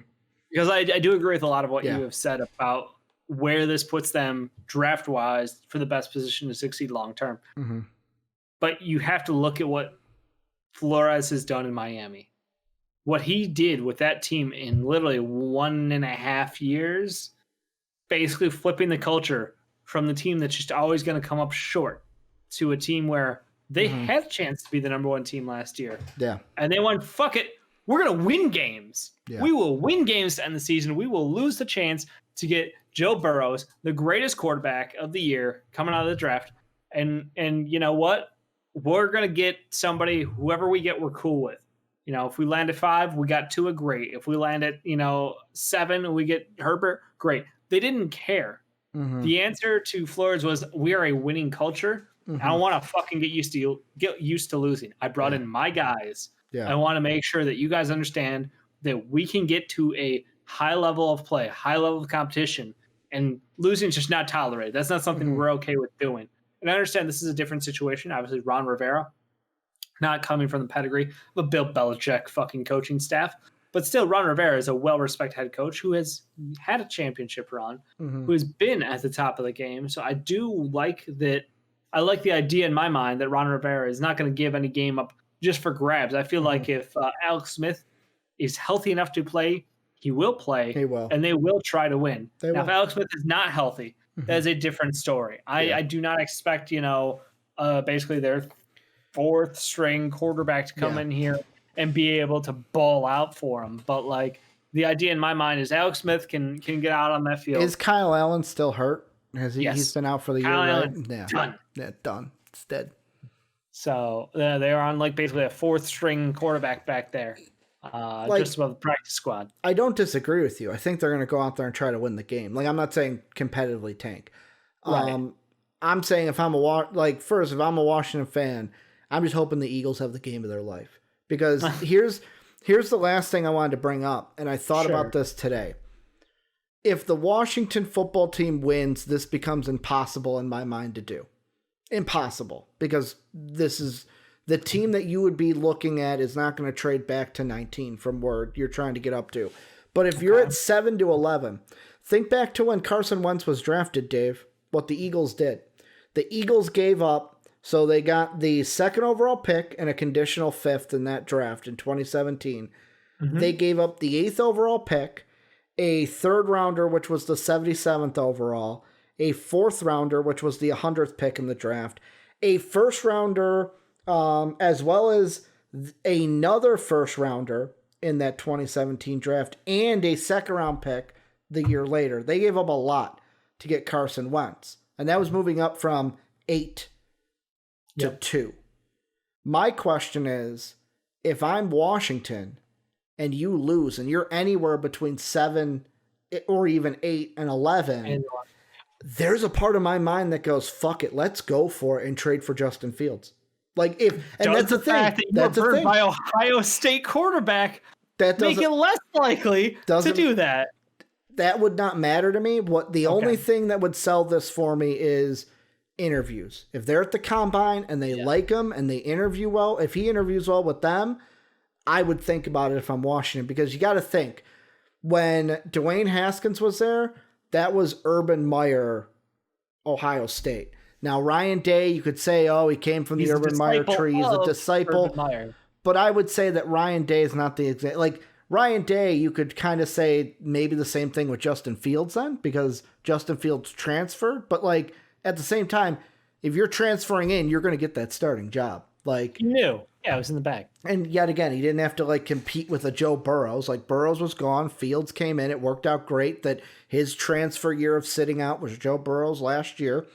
Because I do agree with a lot of what you have said about where this puts them draft-wise for the best position to succeed long-term. Mm-hmm. But you have to look at what Flores has done in Miami. What he did with that team in literally 1.5 years, basically flipping the culture from the team that's just always going to come up short to a team where they had a chance to be the number 1 team last year. Yeah. And they went, fuck it. We're going to win games. Yeah. We will win games to end the season. We will lose the chance to get Joe Burrows, the greatest quarterback of the year, coming out of the draft. And you know what? We're going to get somebody, whoever we get, we're cool with. You know, if we land at 5, we got Tua, great. If we land at, 7 and we get Herbert, great. They didn't care. Mm-hmm. The answer to Flores was, we are a winning culture. Mm-hmm. I don't want to fucking get used to losing. I brought in my guys. Yeah. I want to make sure that you guys understand that we can get to a high level of play, high level of competition, and losing is just not tolerated. That's not something we're okay with doing. And I understand this is a different situation. Obviously, Ron Rivera, not coming from the pedigree of a Bill Belichick fucking coaching staff, but still, Ron Rivera is a well-respected head coach who has had a championship run, who has been at the top of the game. So I do like that. I like the idea in my mind that Ron Rivera is not going to give any game up just for grabs. I feel like if Alex Smith is healthy enough to play, he will play. He will. And they will try to win. They now, will. if Alex Smith is not healthy, that is a different story. I do not expect, basically their fourth string quarterback to come in here and be able to ball out for him. But like the idea in my mind is Alex Smith can get out on that field. Is Kyle Allen still hurt? Has he? Yes. He's been out for the Kyle year, right? Allen's Yeah. done. Yeah, done. It's dead. So they are on like basically a fourth string quarterback back there, just above the practice squad. I don't disagree with you. I think they're going to go out there and try to win the game. Like, I'm not saying competitively tank. Right. I'm saying if I'm a Washington fan, I'm just hoping the Eagles have the game of their life. Because here's the last thing I wanted to bring up, and I thought about this today. If the Washington football team wins, this becomes impossible in my mind to do. Impossible. Because this is the team that you would be looking at is not going to trade back to 19 from where you're trying to get up to. But if you're at 7-11, think back to when Carson Wentz was drafted, Dave, what the Eagles did. The Eagles gave up, so they got the second overall pick and a conditional fifth in that draft in 2017. They gave up the 8th overall pick, a third rounder, which was the 77th overall, a fourth rounder, which was the 100th pick in the draft, a first rounder, as well as another first rounder in that 2017 draft, and a second round pick the year later. They gave up a lot to get Carson Wentz, and that was moving up from 8 to 2. My question is, if I'm Washington and you lose and you're anywhere between 7 or even 8 and 11, there's a part of my mind that goes, fuck it, let's go for it and trade for Justin Fields. Like, that's the thing. That's the thing. By Ohio State quarterback, that make it less likely to do that. That would not matter to me. The only thing that would sell this for me is interviews. If they're at the combine and they like him and they interview well, if he interviews well with them, I would think about it if I'm Washington, because you got to think, when Dwayne Haskins was there, that was Urban Meyer, Ohio State. Now, Ryan Day, you could say, he came from the Urban Meyer tree. He's a disciple. But I would say that Ryan Day is not the exact. Like, Ryan Day, you could kind of say maybe the same thing with Justin Fields then, because Justin Fields transferred. But, like, at the same time, if you're transferring in, you're going to get that starting job. Like, you knew. Yeah, it was in the bag. And yet again, he didn't have to, like, compete with a Joe Burrows. Like, Burrows was gone. Fields came in. It worked out great that his transfer year of sitting out was Joe Burrows last year.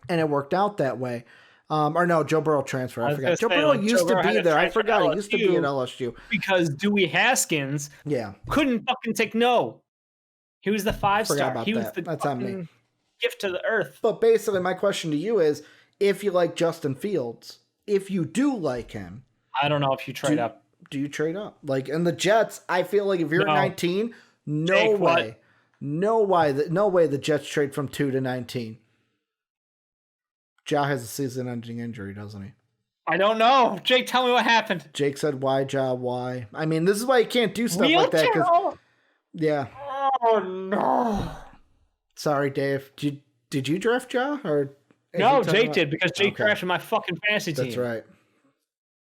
And it worked out that way. Or no, Joe Burrow transferred. I forgot. Joe Burrow used to be there. I forgot. He used to be at LSU. Because Dewey Haskins couldn't fucking take no. He was the 5-star. He was the That's on me. Gift to the earth. But basically, my question to you is, if you like Justin Fields, if you do like him, I don't know if you trade up. Do you trade up? Like, in the Jets, I feel like if you're at 19, no way the Jets trade from 2 to 19. Ja has a season-ending injury, doesn't he? I don't know. Jake, tell me what happened. Jake said, why, Ja, why? I mean, this is why you can't do stuff like that. Yeah. Oh, no. Sorry, Dave. Did you draft Ja? Or no, Jake did, because Jake drafted my fucking fantasy team. That's right.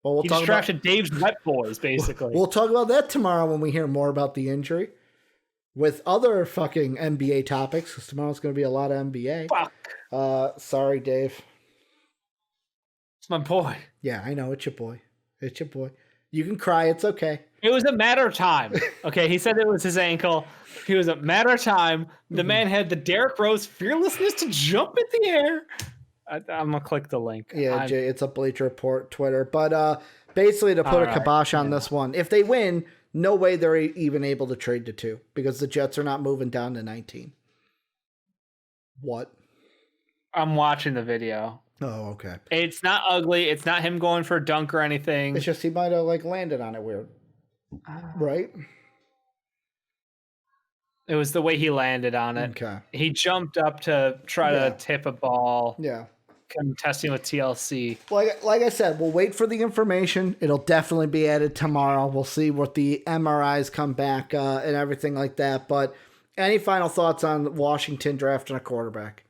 Well, he just drafted Dave's wet boys, basically. We'll talk about that tomorrow when we hear more about the injury. With other fucking NBA topics, because tomorrow's going to be a lot of NBA. Fuck. Sorry, Dave. It's my boy. Yeah, I know. It's your boy. It's your boy. You can cry. It's okay. It was a matter of time. Okay, he said it was his ankle. It was a matter of time. The man had the Derrick Rose fearlessness to jump in the air. I'm going to click the link. Yeah, Jay, it's a Bleacher Report Twitter. But basically, to put a kibosh on this one, if they win, no way they're even able to trade to 2, because the Jets are not moving down to 19. What? I'm watching the video. Oh, okay. It's not ugly. It's not him going for a dunk or anything. It's just he might have, like, landed on it weird. Right? It was the way he landed on it. Okay. He jumped up to try to tip a ball. Yeah. Contesting with TLC. Like I said, we'll wait for the information. It'll definitely be added tomorrow. We'll see what the MRIs come back and everything like that. But any final thoughts on Washington drafting a quarterback?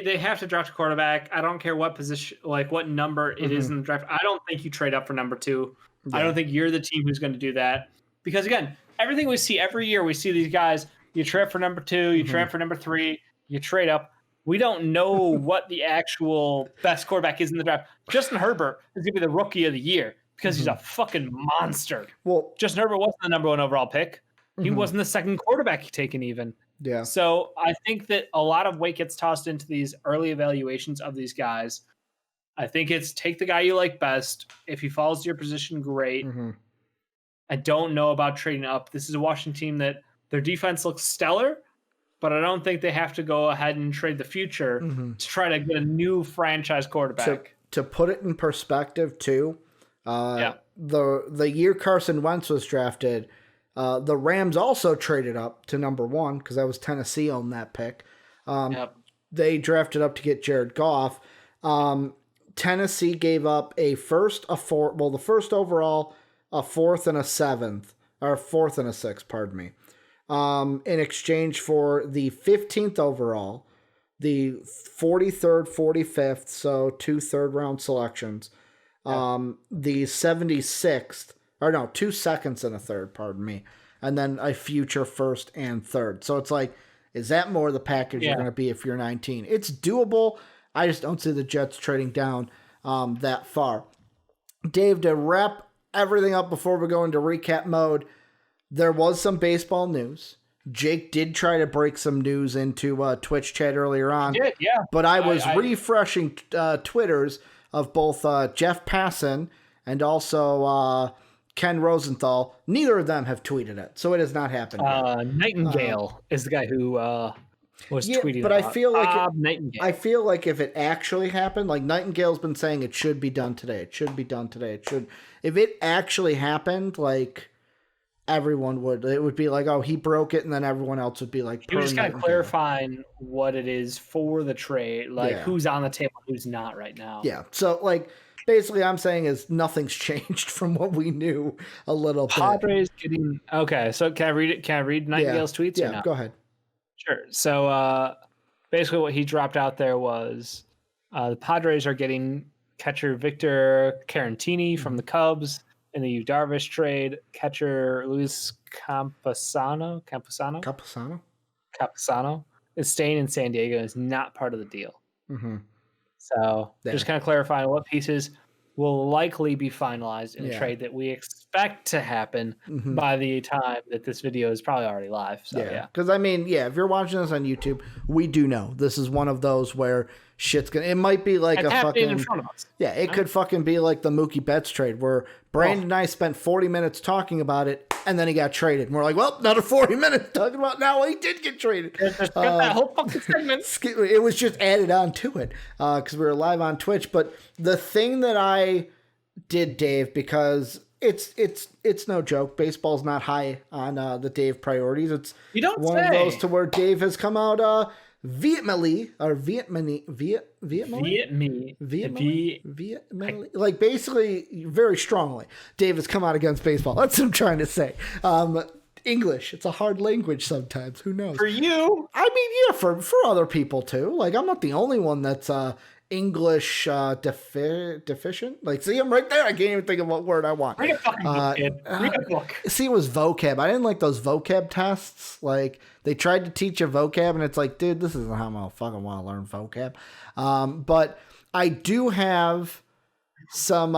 They have to draft a quarterback. I don't care what position, like what number it is in the draft. I don't think you trade up for number 2. Yeah. I don't think you're the team who's going to do that. Because again, everything we see every year, we see these guys, you trade for number 2, you trade for number 3, you trade up. We don't know what the actual best quarterback is in the draft. Justin Herbert is going to be the rookie of the year because he's a fucking monster. Well, Justin Herbert wasn't the number 1 overall pick. He wasn't the second quarterback taken even. Yeah. So I think that a lot of weight gets tossed into these early evaluations of these guys. I think it's take the guy you like best. If he falls to your position, great. I don't know about trading up. This is a Washington team that their defense looks stellar, but I don't think they have to go ahead and trade the future to try to get a new franchise quarterback. To put it in perspective, too, the year Carson Wentz was drafted, the Rams also traded up to number 1 because that was Tennessee on that pick. They drafted up to get Jared Goff. Tennessee gave up the first overall, a 4th and a 7th, or 4th and a 6th, pardon me. In exchange for the 15th overall, the 43rd, 45th, so 2 third-round selections, the 76th, or no, 2 seconds and a third, pardon me, and then a future 1st and 3rd. So it's like, is that more the package you're going to be if you're 19? It's doable. I just don't see the Jets trading down that far. Dave, to wrap everything up before we go into recap mode, there was some baseball news. Jake did try to break some news into Twitch chat earlier on. He did, yeah. But I was refreshing Twitters of both Jeff Passan and also Ken Rosenthal. Neither of them have tweeted it, so it has not happened yet. Nightingale is the guy who was tweeting but about. I feel like if it actually happened, like Nightingale's been saying it should be done today. It should be done today. It should. If it actually happened, like, everyone would. It would be like, oh, he broke it, and then everyone else would be like, you're just kind of clarifying what it is for the trade, like who's on the table, who's not right now. Yeah. So, like, basically, I'm saying is nothing's changed from what we knew a little bit. Padres getting okay. So can I read it? Can I read Nightingale's tweets? Yeah. Or no? Go ahead. Sure. So basically, what he dropped out there was the Padres are getting catcher Victor Carantini from the Cubs. In the Darvish trade, catcher Luis Campusano is staying in San Diego and is not part of the deal. So just kind of clarifying what pieces will likely be finalized in a trade that we expect to happen by the time that this video is probably already live. So, because I mean, if you're watching this on YouTube, we do know this is one of those where shit's gonna. It might be like it's a fucking in front of us. Yeah, it could fucking be like the Mookie Betts trade where Brandon and I spent 40 minutes talking about it, and then he got traded. And we're like, well, another 40 minutes talking about now he did get traded. That whole fucking segment. It was just added on to it because we were live on Twitch. But the thing that I did, Dave, because it's no joke. Baseball's not high on the Dave priorities. It's one of those to where Dave has come out vehemently, like basically very strongly. Dave has come out against baseball. That's what I'm trying to say. English, it's a hard language sometimes. Who knows? For you, I mean, yeah, for other people too. Like, I'm not the only one that's English deficient. Like, see, I'm right there. I can't even think of what word I want. Read a fucking book, kid. Read a book. See, it was vocab. I didn't like those vocab tests. Like, they tried to teach a vocab, and it's like, dude, this isn't how I fucking want to learn vocab. But I do have some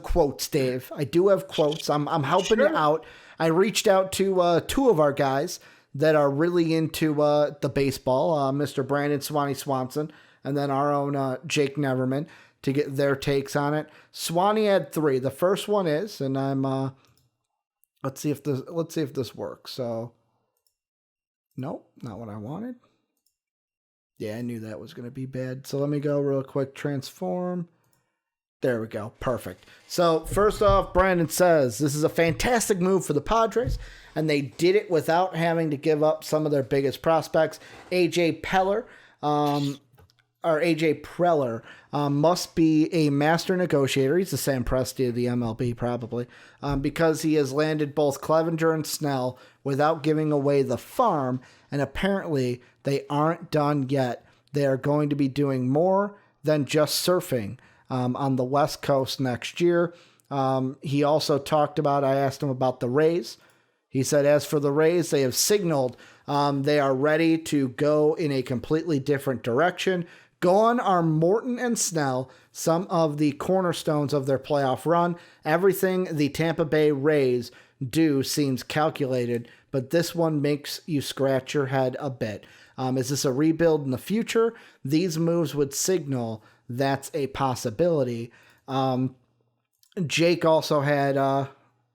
quotes, Dave. I do have quotes. I'm helping you out. I reached out to 2 of our guys that are really into the baseball, Mr. Brandon Swanson, and then our own Jake Neverman, to get their takes on it. Swanee had 3. The first one is, and I'm let's see if this works. So, nope, not what I wanted. Yeah, I knew that was going to be bad. So let me go real quick. Transform. There we go. Perfect. So first off, Brandon says this is a fantastic move for the Padres, and they did it without having to give up some of their biggest prospects. AJ Preller must be a master negotiator. He's the Sam Presti of the MLB probably, because he has landed both Clevenger and Snell without giving away the farm, and apparently they aren't done yet. They are going to be doing more than just surfing on the West Coast next year. He also talked about, I asked him about the Rays. He said, as for the Rays, they have signaled they are ready to go in a completely different direction. Gone are Morton and Snell, some of the cornerstones of their playoff run. Everything the Tampa Bay Rays do seems calculated, but this one makes you scratch your head a bit. Is this a rebuild in the future? These moves would signal that's a possibility. Jake also had a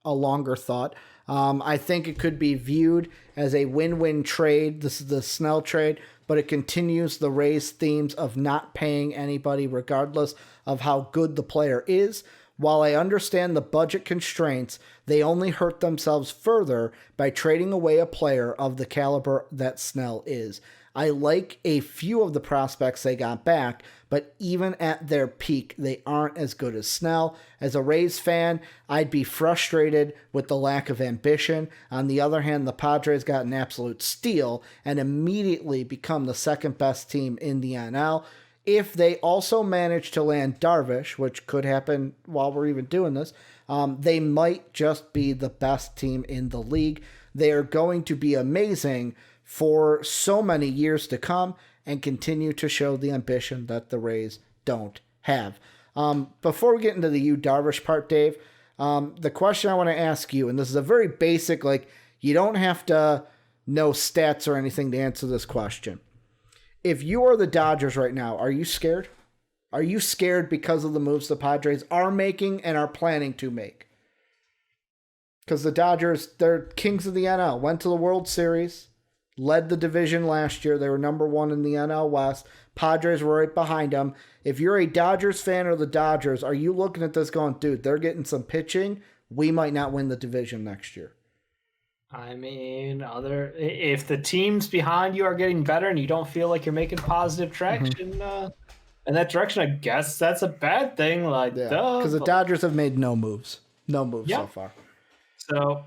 longer thought. I think it could be viewed as a win-win trade. This is the Snell trade, but it continues the Rays' themes of not paying anybody regardless of how good the player is. While I understand the budget constraints, they only hurt themselves further by trading away a player of the caliber that Snell is. I like a few of the prospects they got back, but even at their peak, they aren't as good as Snell. As a Rays fan, I'd be frustrated with the lack of ambition. On the other hand, the Padres got an absolute steal and immediately become the second best team in the NL. If they also manage to land Darvish, which could happen while we're even doing this, they might just be the best team in the league. They are going to be amazing for so many years to come and continue to show the ambition that the Rays don't have. Before we get into the Darvish part, Dave, the question I want to ask you, and this is a very basic, you don't have to know stats or anything to answer this question. If you are the Dodgers right now, are you scared? Are you scared because of the moves the Padres are making and are planning to make? Because the Dodgers, they're kings of the NL, went to the World Series, led the division last year. They were number one in the NL West. Padres were right behind them. If you're a Dodgers fan or the Dodgers, are you looking at this going, dude, they're getting some pitching. We might not win the division next year? I mean, if the teams behind you are getting better and you don't feel like you're making positive traction in that direction, I guess that's a bad thing. Because the Dodgers have made no moves so far. So,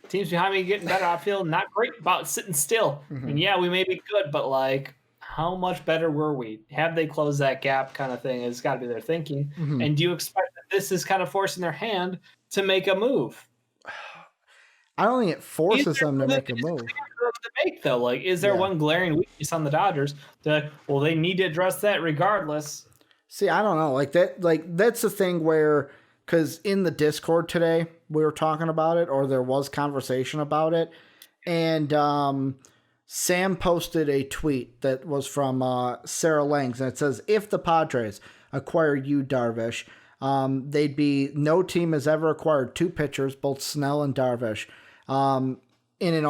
teams behind me getting better. I feel not great about sitting still. And we may be good, but how much better were we? Have they closed that gap kind of thing has got to be their thinking. And do you expect that this is kind of forcing their hand to make a move? I don't think it forces them to make a move. Is there one glaring weakness on the Dodgers that, they need to address that regardless? See, I don't know. That's the thing where, because in the Discord today, we were talking about it, or there was conversation about it, and Sam posted a tweet that was from Sarah Langs, and it says, if the Padres acquire Darvish, they'd be, no team has ever acquired two pitchers, both Snell and Darvish, in one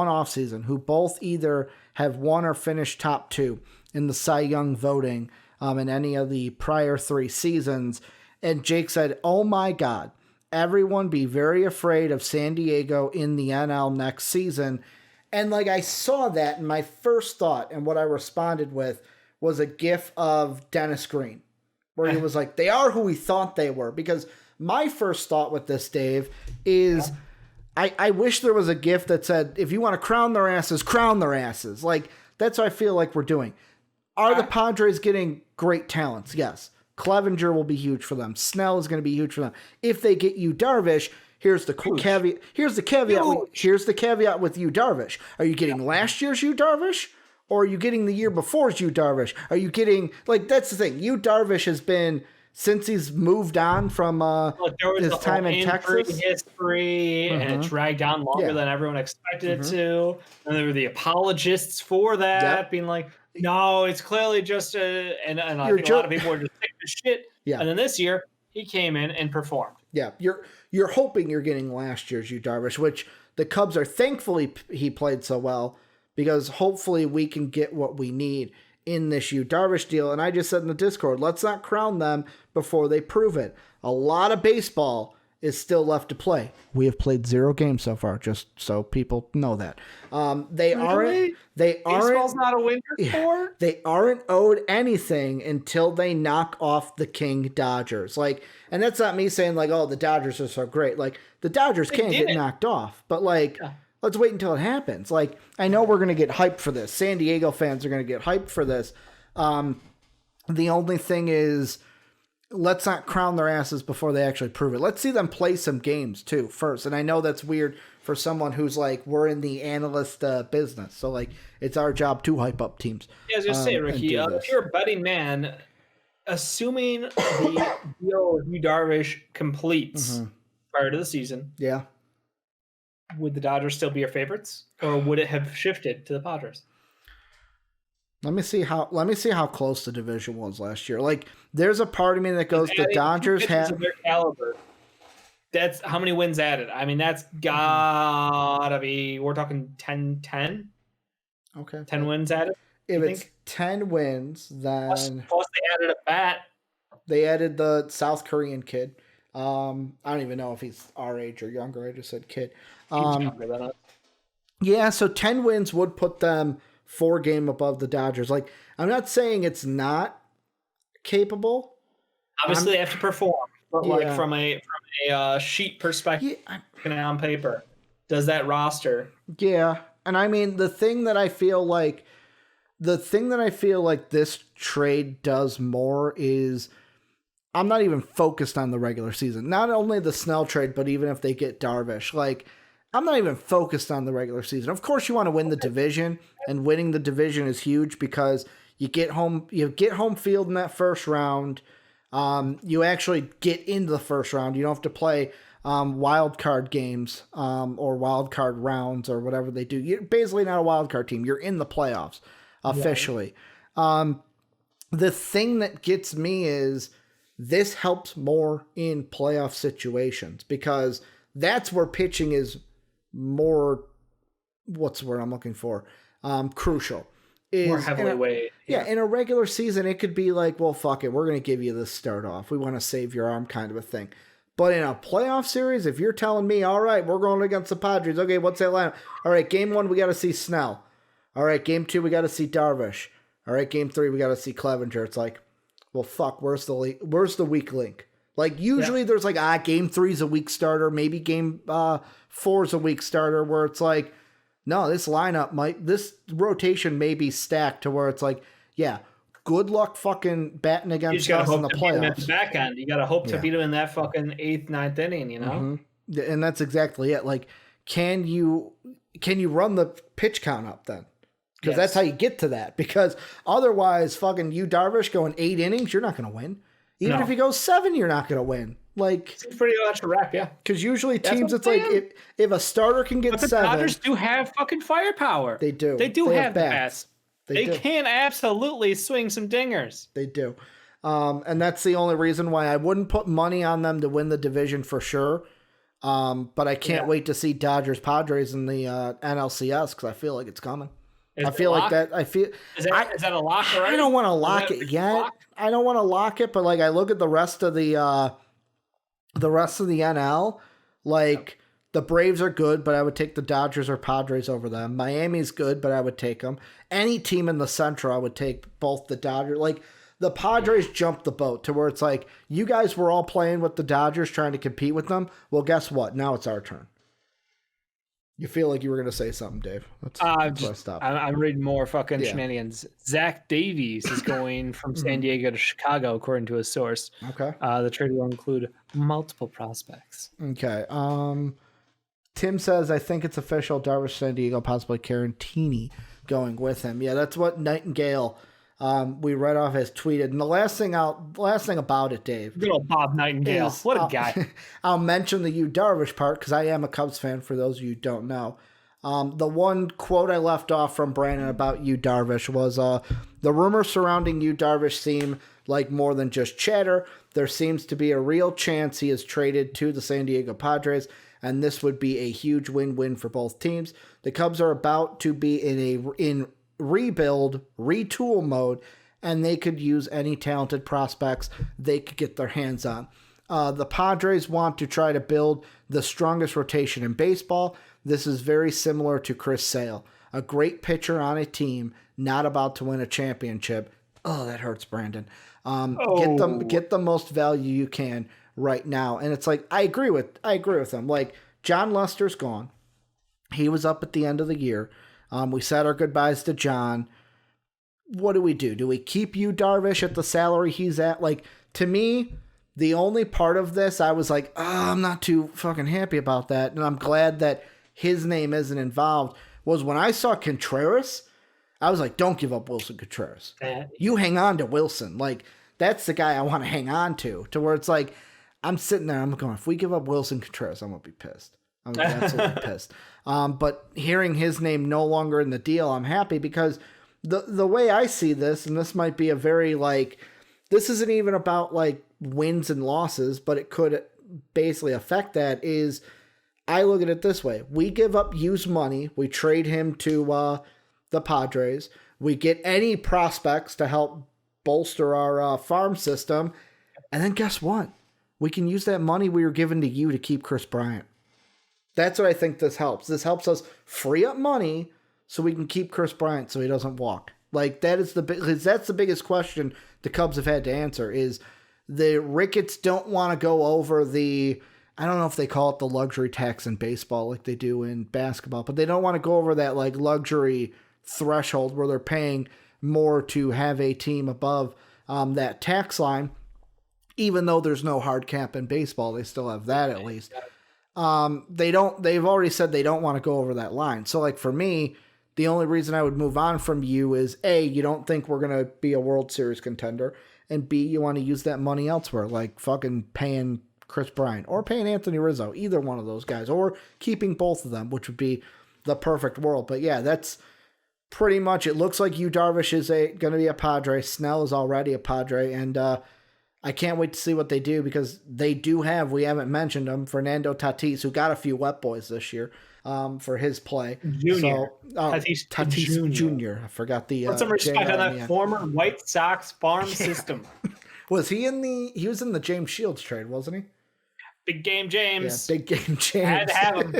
offseason, who both either have won or finished top two in the Cy Young voting in any of the prior 3 seasons. And Jake said, oh my God, everyone be very afraid of San Diego in the NL next season. And I saw that, and my first thought and what I responded with was a gif of Dennis Green, where he was like, they are who we thought they were. Because my first thought with this, Dave, is I wish there was a gif that said, if you want to crown their asses, crown their asses. That's what I feel like we're doing. Are the Padres getting great talents? Yes. Clevenger will be huge for them. Snell is going to be huge for them. If they get Darvish, here's the caveat. Here's the caveat with Darvish. Are you getting last year's Darvish? Or are you getting the year before's Darvish? Are you getting, that's the thing. Darvish has been, since he's moved on from his time in Texas. History, and it dragged on longer than everyone expected it to. And there were the apologists for that, being like, no, it's clearly just and I think a lot of people were just taking the shit. Yeah. And then this year, he came in and performed. Yeah, you're hoping you're getting last year's Darvish, which the Cubs are thankfully he played so well, because hopefully we can get what we need in this Darvish deal. And I just said in the Discord, let's not crown them before they prove it. A lot of baseball is still left to play. We have played 0 games so far, just so people know that. They aren't. Baseball's not a winter sport. They aren't owed anything until they knock off the King Dodgers. Like, and that's not me saying like, oh, the Dodgers are so great. Like, the Dodgers can't get knocked off, but like, let's wait until it happens. Like, I know we're gonna get hyped for this. San Diego fans are gonna get hyped for this. The only thing is, let's not crown their asses before they actually prove it. Let's see them play some games too first. And I know that's weird for someone who's like, we're in the analyst business. So like, it's our job to hype up teams. Yeah, I was going to say, Ricky, if you're a betting man, assuming the deal with Darvish completes prior to the season, would the Dodgers still be your favorites, or would it have shifted to the Padres? Let me see how close the division was last year. Like, there's a part of me that goes, the Dodgers have their caliber. That's how many wins added. I mean, that's gotta be, we're talking 10. Okay. 10 wins added. If it's 10 wins, then plus they added a bat. They added the South Korean kid. I don't even know if he's our age or younger. I just said kid. He's younger than us. Yeah, so 10 wins would put them 4 game above the Dodgers. Like, I'm not saying it's not capable. Obviously, they have to perform, but like from a sheet perspective, on paper, does that roster? Yeah, and I mean the thing that I feel like this trade does more is I'm not even focused on the regular season. Not only the Snell trade, but even if they get Darvish, like, I'm not even focused on the regular season. Of course, you want to win the division, and winning the division is huge because you get home field in that first round. You actually get into the first round. You don't have to play wild card games or wild card rounds or whatever they do. You're basically not a wild card team. You're in the playoffs officially. Yeah. The thing that gets me is this helps more in playoff situations because that's where pitching is more, what's the word I'm looking for? Crucial. More heavily weighed. Yeah, in a regular season, it could be like, well, fuck it, we're going to give you this start off. We want to save your arm kind of a thing. But in a playoff series, if you're telling me, all right, we're going against the Padres, okay, what's that lineup? All right, game 1, we got to see Snell. All right, game 2, we got to see Darvish. All right, game 3, we got to see Clevenger. It's like, well, fuck, where's the weak link? Like, usually there's like, game 3 is a weak starter. Maybe game 4 is a weak starter where it's like, no, this rotation may be stacked to where it's like, yeah, good luck fucking batting against us in the playoffs. At the back end. You got to hope to beat him in that fucking 8th, 9th inning, you know? Mm-hmm. And that's exactly it. Like, can you run the pitch count up then? Because that's how you get to that. Because otherwise, fucking Darvish going 8 innings, you're not going to win. Even if he goes 7, you're not going to win. Like, it's pretty much a wrap, yeah. Because usually teams, it's like if a starter can get 7, the Dodgers do have fucking firepower. They do. They have bats. They can absolutely swing some dingers. They do. And that's the only reason why I wouldn't put money on them to win the division for sure. But I can't wait to see Dodgers Padres in the NLCS because I feel like it's coming. Is that a lock already? I don't want to lock it yet. I don't want to lock it, but like I look at the rest of the NL, like the Braves are good, but I would take the Dodgers or Padres over them. Miami's good, but I would take them. Any team in the Central, I would take both the Dodgers. Like the Padres jumped the boat to where it's like you guys were all playing with the Dodgers, trying to compete with them. Well, guess what? Now it's our turn. You feel like you were going to say something, Dave. I'm reading more fucking shenanigans. Zach Davies is going from San Diego to Chicago, according to a source. Okay. The trade will include multiple prospects. Okay. Tim says, I think it's official. Darvish, San Diego, possibly Carantini going with him. Yeah, that's what Nightingale we read off his tweeted. And the last thing about it, Dave. Good old Bob Nightingale. What a guy. I'll mention the Darvish part because I am a Cubs fan for those of you who don't know. The one quote I left off from Brandon about Darvish was the rumors surrounding Darvish seem like more than just chatter. There seems to be a real chance he is traded to the San Diego Padres, and this would be a huge win-win for both teams. The Cubs are about to be in rebuild, retool mode, and they could use any talented prospects they could get their hands on. The Padres want to try to build the strongest rotation in baseball. This is very similar to Chris Sale, a great pitcher on a team not about to win a championship. Oh, that hurts, Brandon. Get the most value you can right now. And it's like, I agree with them. Like, John Lester's gone. He was up at the end of the year. We said our goodbyes to John. What do we do? Do we keep you, Darvish, at the salary he's at? Like, to me, the only part of this, I was like, I'm not too fucking happy about that. And I'm glad that his name isn't involved, was when I saw Contreras, I was like, don't give up Wilson Contreras. You hang on to Wilson. Like, that's the guy I want to hang on to where it's like, I'm sitting there, I'm going, if we give up Wilson Contreras, I'm going to be pissed. I'm going to be absolutely pissed. But hearing his name no longer in the deal, I'm happy because the way I see this, and this might be a very, like, this isn't even about, like, wins and losses, but it could basically affect that, is I look at it this way. We give up used money. We trade him to the Padres. We get any prospects to help bolster our farm system. And then guess what? We can use that money we were given to you to keep Chris Bryant. That's what I think this helps. This helps us free up money so we can keep Chris Bryant so he doesn't walk. Like, that's the biggest question the Cubs have had to answer, is the Ricketts don't want to go over the, I don't know if they call it the luxury tax in baseball like they do in basketball, but they don't want to go over that, like, luxury threshold where they're paying more to have a team above that tax line. Even though there's no hard cap in baseball, they still have that at least. They've already said they don't want to go over that line. So, like, for me, the only reason I would move on from you is A, you don't think we're going to be a World Series contender, and B, you want to use that money elsewhere, like fucking paying Chris Bryant or paying Anthony Rizzo, either one of those guys, or keeping both of them, which would be the perfect world. But yeah, that's pretty much, it looks like you, Darvish, is going to be a Padre. Snell is already a Padre, and I can't wait to see what they do, because they do have, we haven't mentioned him, Fernando Tatis, who got a few wet boys this year for his play. Junior. Tatis Jr. I forgot the Put some respect on that former White Sox farm system. Was he he was in the James Shields trade, wasn't he? Big game James. Yeah, big game James. Had to have him.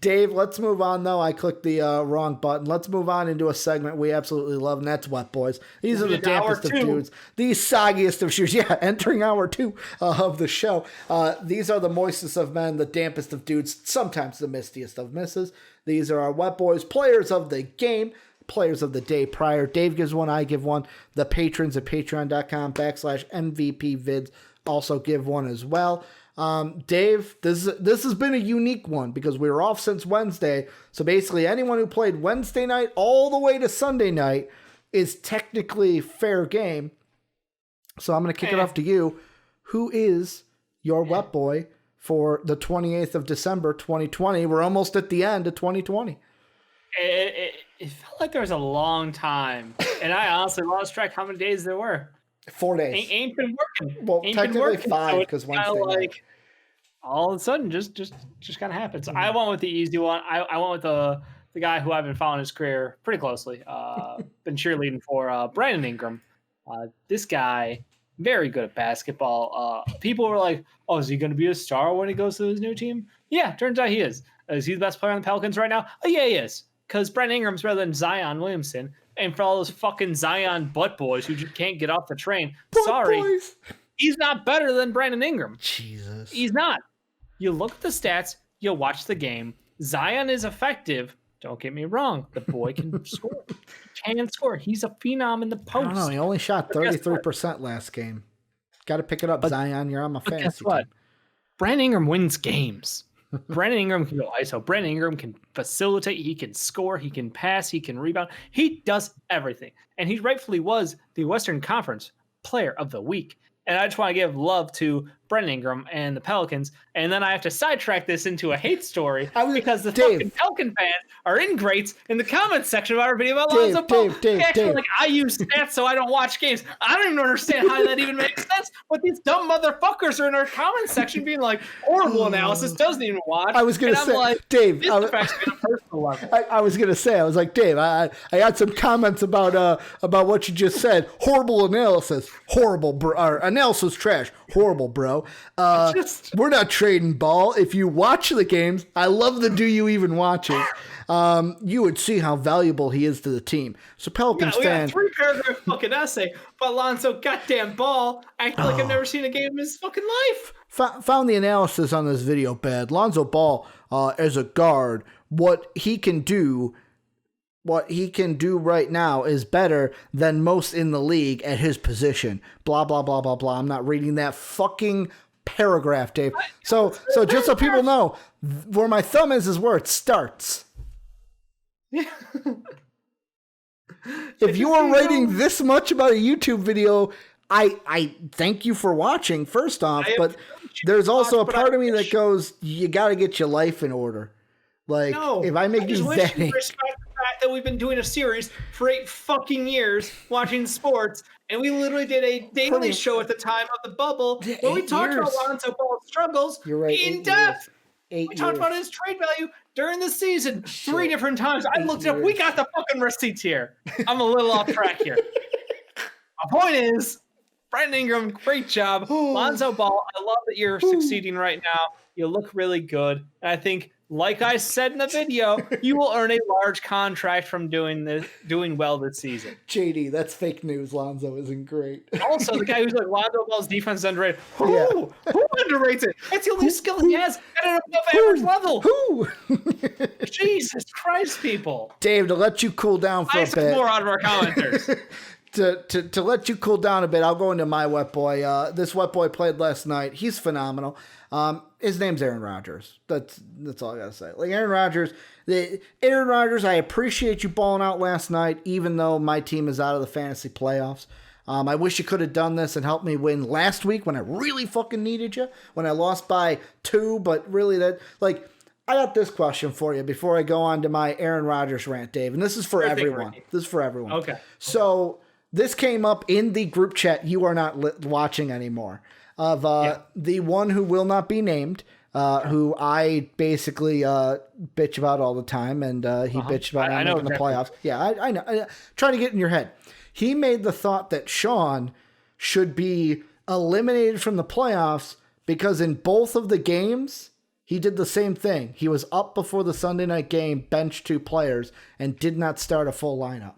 Dave, let's move on, though. I clicked the wrong button. Let's move on into a segment we absolutely love, and that's Wet Boys. These are the dampest of dudes. These soggiest of shoes. Yeah, entering hour 2 of the show. These are the moistest of men, the dampest of dudes, sometimes the mistiest of misses. These are our Wet Boys, players of the game, players of the day prior. Dave gives one, I give one. The patrons at patreon.com/MVPvids also give one as well. Dave, this has been a unique one because we were off since Wednesday. So basically anyone who played Wednesday night all the way to Sunday night is technically fair game. So I'm going to kick it off to you. Who is your wet boy for the 28th of December, 2020? We're almost at the end of 2020. It felt like there was a long time. And I honestly lost track how many days there were. 4 days. Ain't been working. Well, technically 5 because Wednesday night. All of a sudden, just kind of happens. So I went with the easy one. I went with the guy who I've been following his career pretty closely. Been cheerleading for Brandon Ingram. This guy, very good at basketball. People were like, "Oh, is he going to be a star when he goes to his new team?" Yeah, turns out he is. Is he the best player on the Pelicans right now? Oh yeah, he is. Because Brandon Ingram's better than Zion Williamson. And for all those fucking Zion butt boys who just can't get off the train, he's not better than Brandon Ingram. Jesus, he's not. You look at the stats, you watch the game. Zion is effective. Don't get me wrong. The boy can score. He can score. He's a phenom in the post. I don't know. He only shot 33% last game. Got to pick it up, Zion. You're on my fantasy guess what? team. Brandon Ingram wins games. Brandon Ingram can go ISO. Brandon Ingram can facilitate. He can score. He can pass. He can rebound. He does everything. And he rightfully was the Western Conference Player of the Week. And I just want to give love to Brandon Ingram and the Pelicans, and then I have to sidetrack this into a hate story because the Dave, fucking Pelican fans are ingrates in the comments section of our video about Lonzo Ball. Dave. Like, I use stats so I don't watch games. I don't even understand how that even makes sense. But these dumb motherfuckers are in our comments section being like, horrible analysis, doesn't even watch. I was going to say, like, Dave, this affects me on a personal level. I was going to say, I was like, Dave, I got some comments about what you just said. Horrible analysis. Horrible, bro. Our analysis trash. Horrible, bro. We're not trading Ball. If you watch the games, I love the do you even watching. You would see how valuable he is to the team. So Pelicans we fan. got a 3-paragraph fucking essay about Lonzo goddamn Ball acting like I've never seen a game in his fucking life. Found the analysis on this video bad. Lonzo Ball, as a guard, what he can do right now is better than most in the league at his position. Blah, blah, blah, blah, blah. I'm not reading that fucking paragraph, Dave. So just so people know, where my thumb is where it starts. If you are writing this much about a YouTube video, I thank you for watching, first off, but there's also a part of me that goes, you got to get your life in order. Like, if I make you that, respect the fact that we've been doing a series for 8 fucking years watching sports, and we literally did a daily show at the time of the bubble where we talked about Lonzo Ball's struggles in depth. We talked about his trade value during the season 3 different times. I looked it up. We got the fucking receipts here. I'm a little off track here. My point is, Brandon Ingram, great job. Lonzo Ball, I love that you're succeeding right now. You look really good. And I think, like I said in the video, you will earn a large contract from doing well this season. JD, that's fake news. Lonzo isn't great. Also, the guy who's like, Lonzo Ball's defense is underrated. Who underrates it? That's the only skill he has at an above average level. Jesus Christ, people. Dave, to let you cool down for a bit. More out of our commenters. To let you cool down a bit, I'll go into my wet boy. This wet boy played last night. He's phenomenal. His name's Aaron Rodgers. That's all I gotta say. Like Aaron Rodgers, I appreciate you balling out last night, even though my team is out of the fantasy playoffs. I wish you could have done this and helped me win last week when I really fucking needed you, when I lost by 2, but really I got this question for you before I go on to my Aaron Rodgers rant, Dave, and this is for everyone. This is for everyone. Okay. So this came up in the group chat you are not watching anymore of the one who will not be named, who I basically bitch about all the time, and he bitched about not making the playoffs. Yeah, I know. Try to get in your head. He made the thought that Sean should be eliminated from the playoffs because in both of the games, he did the same thing. He was up before the Sunday night game, benched 2 players, and did not start a full lineup.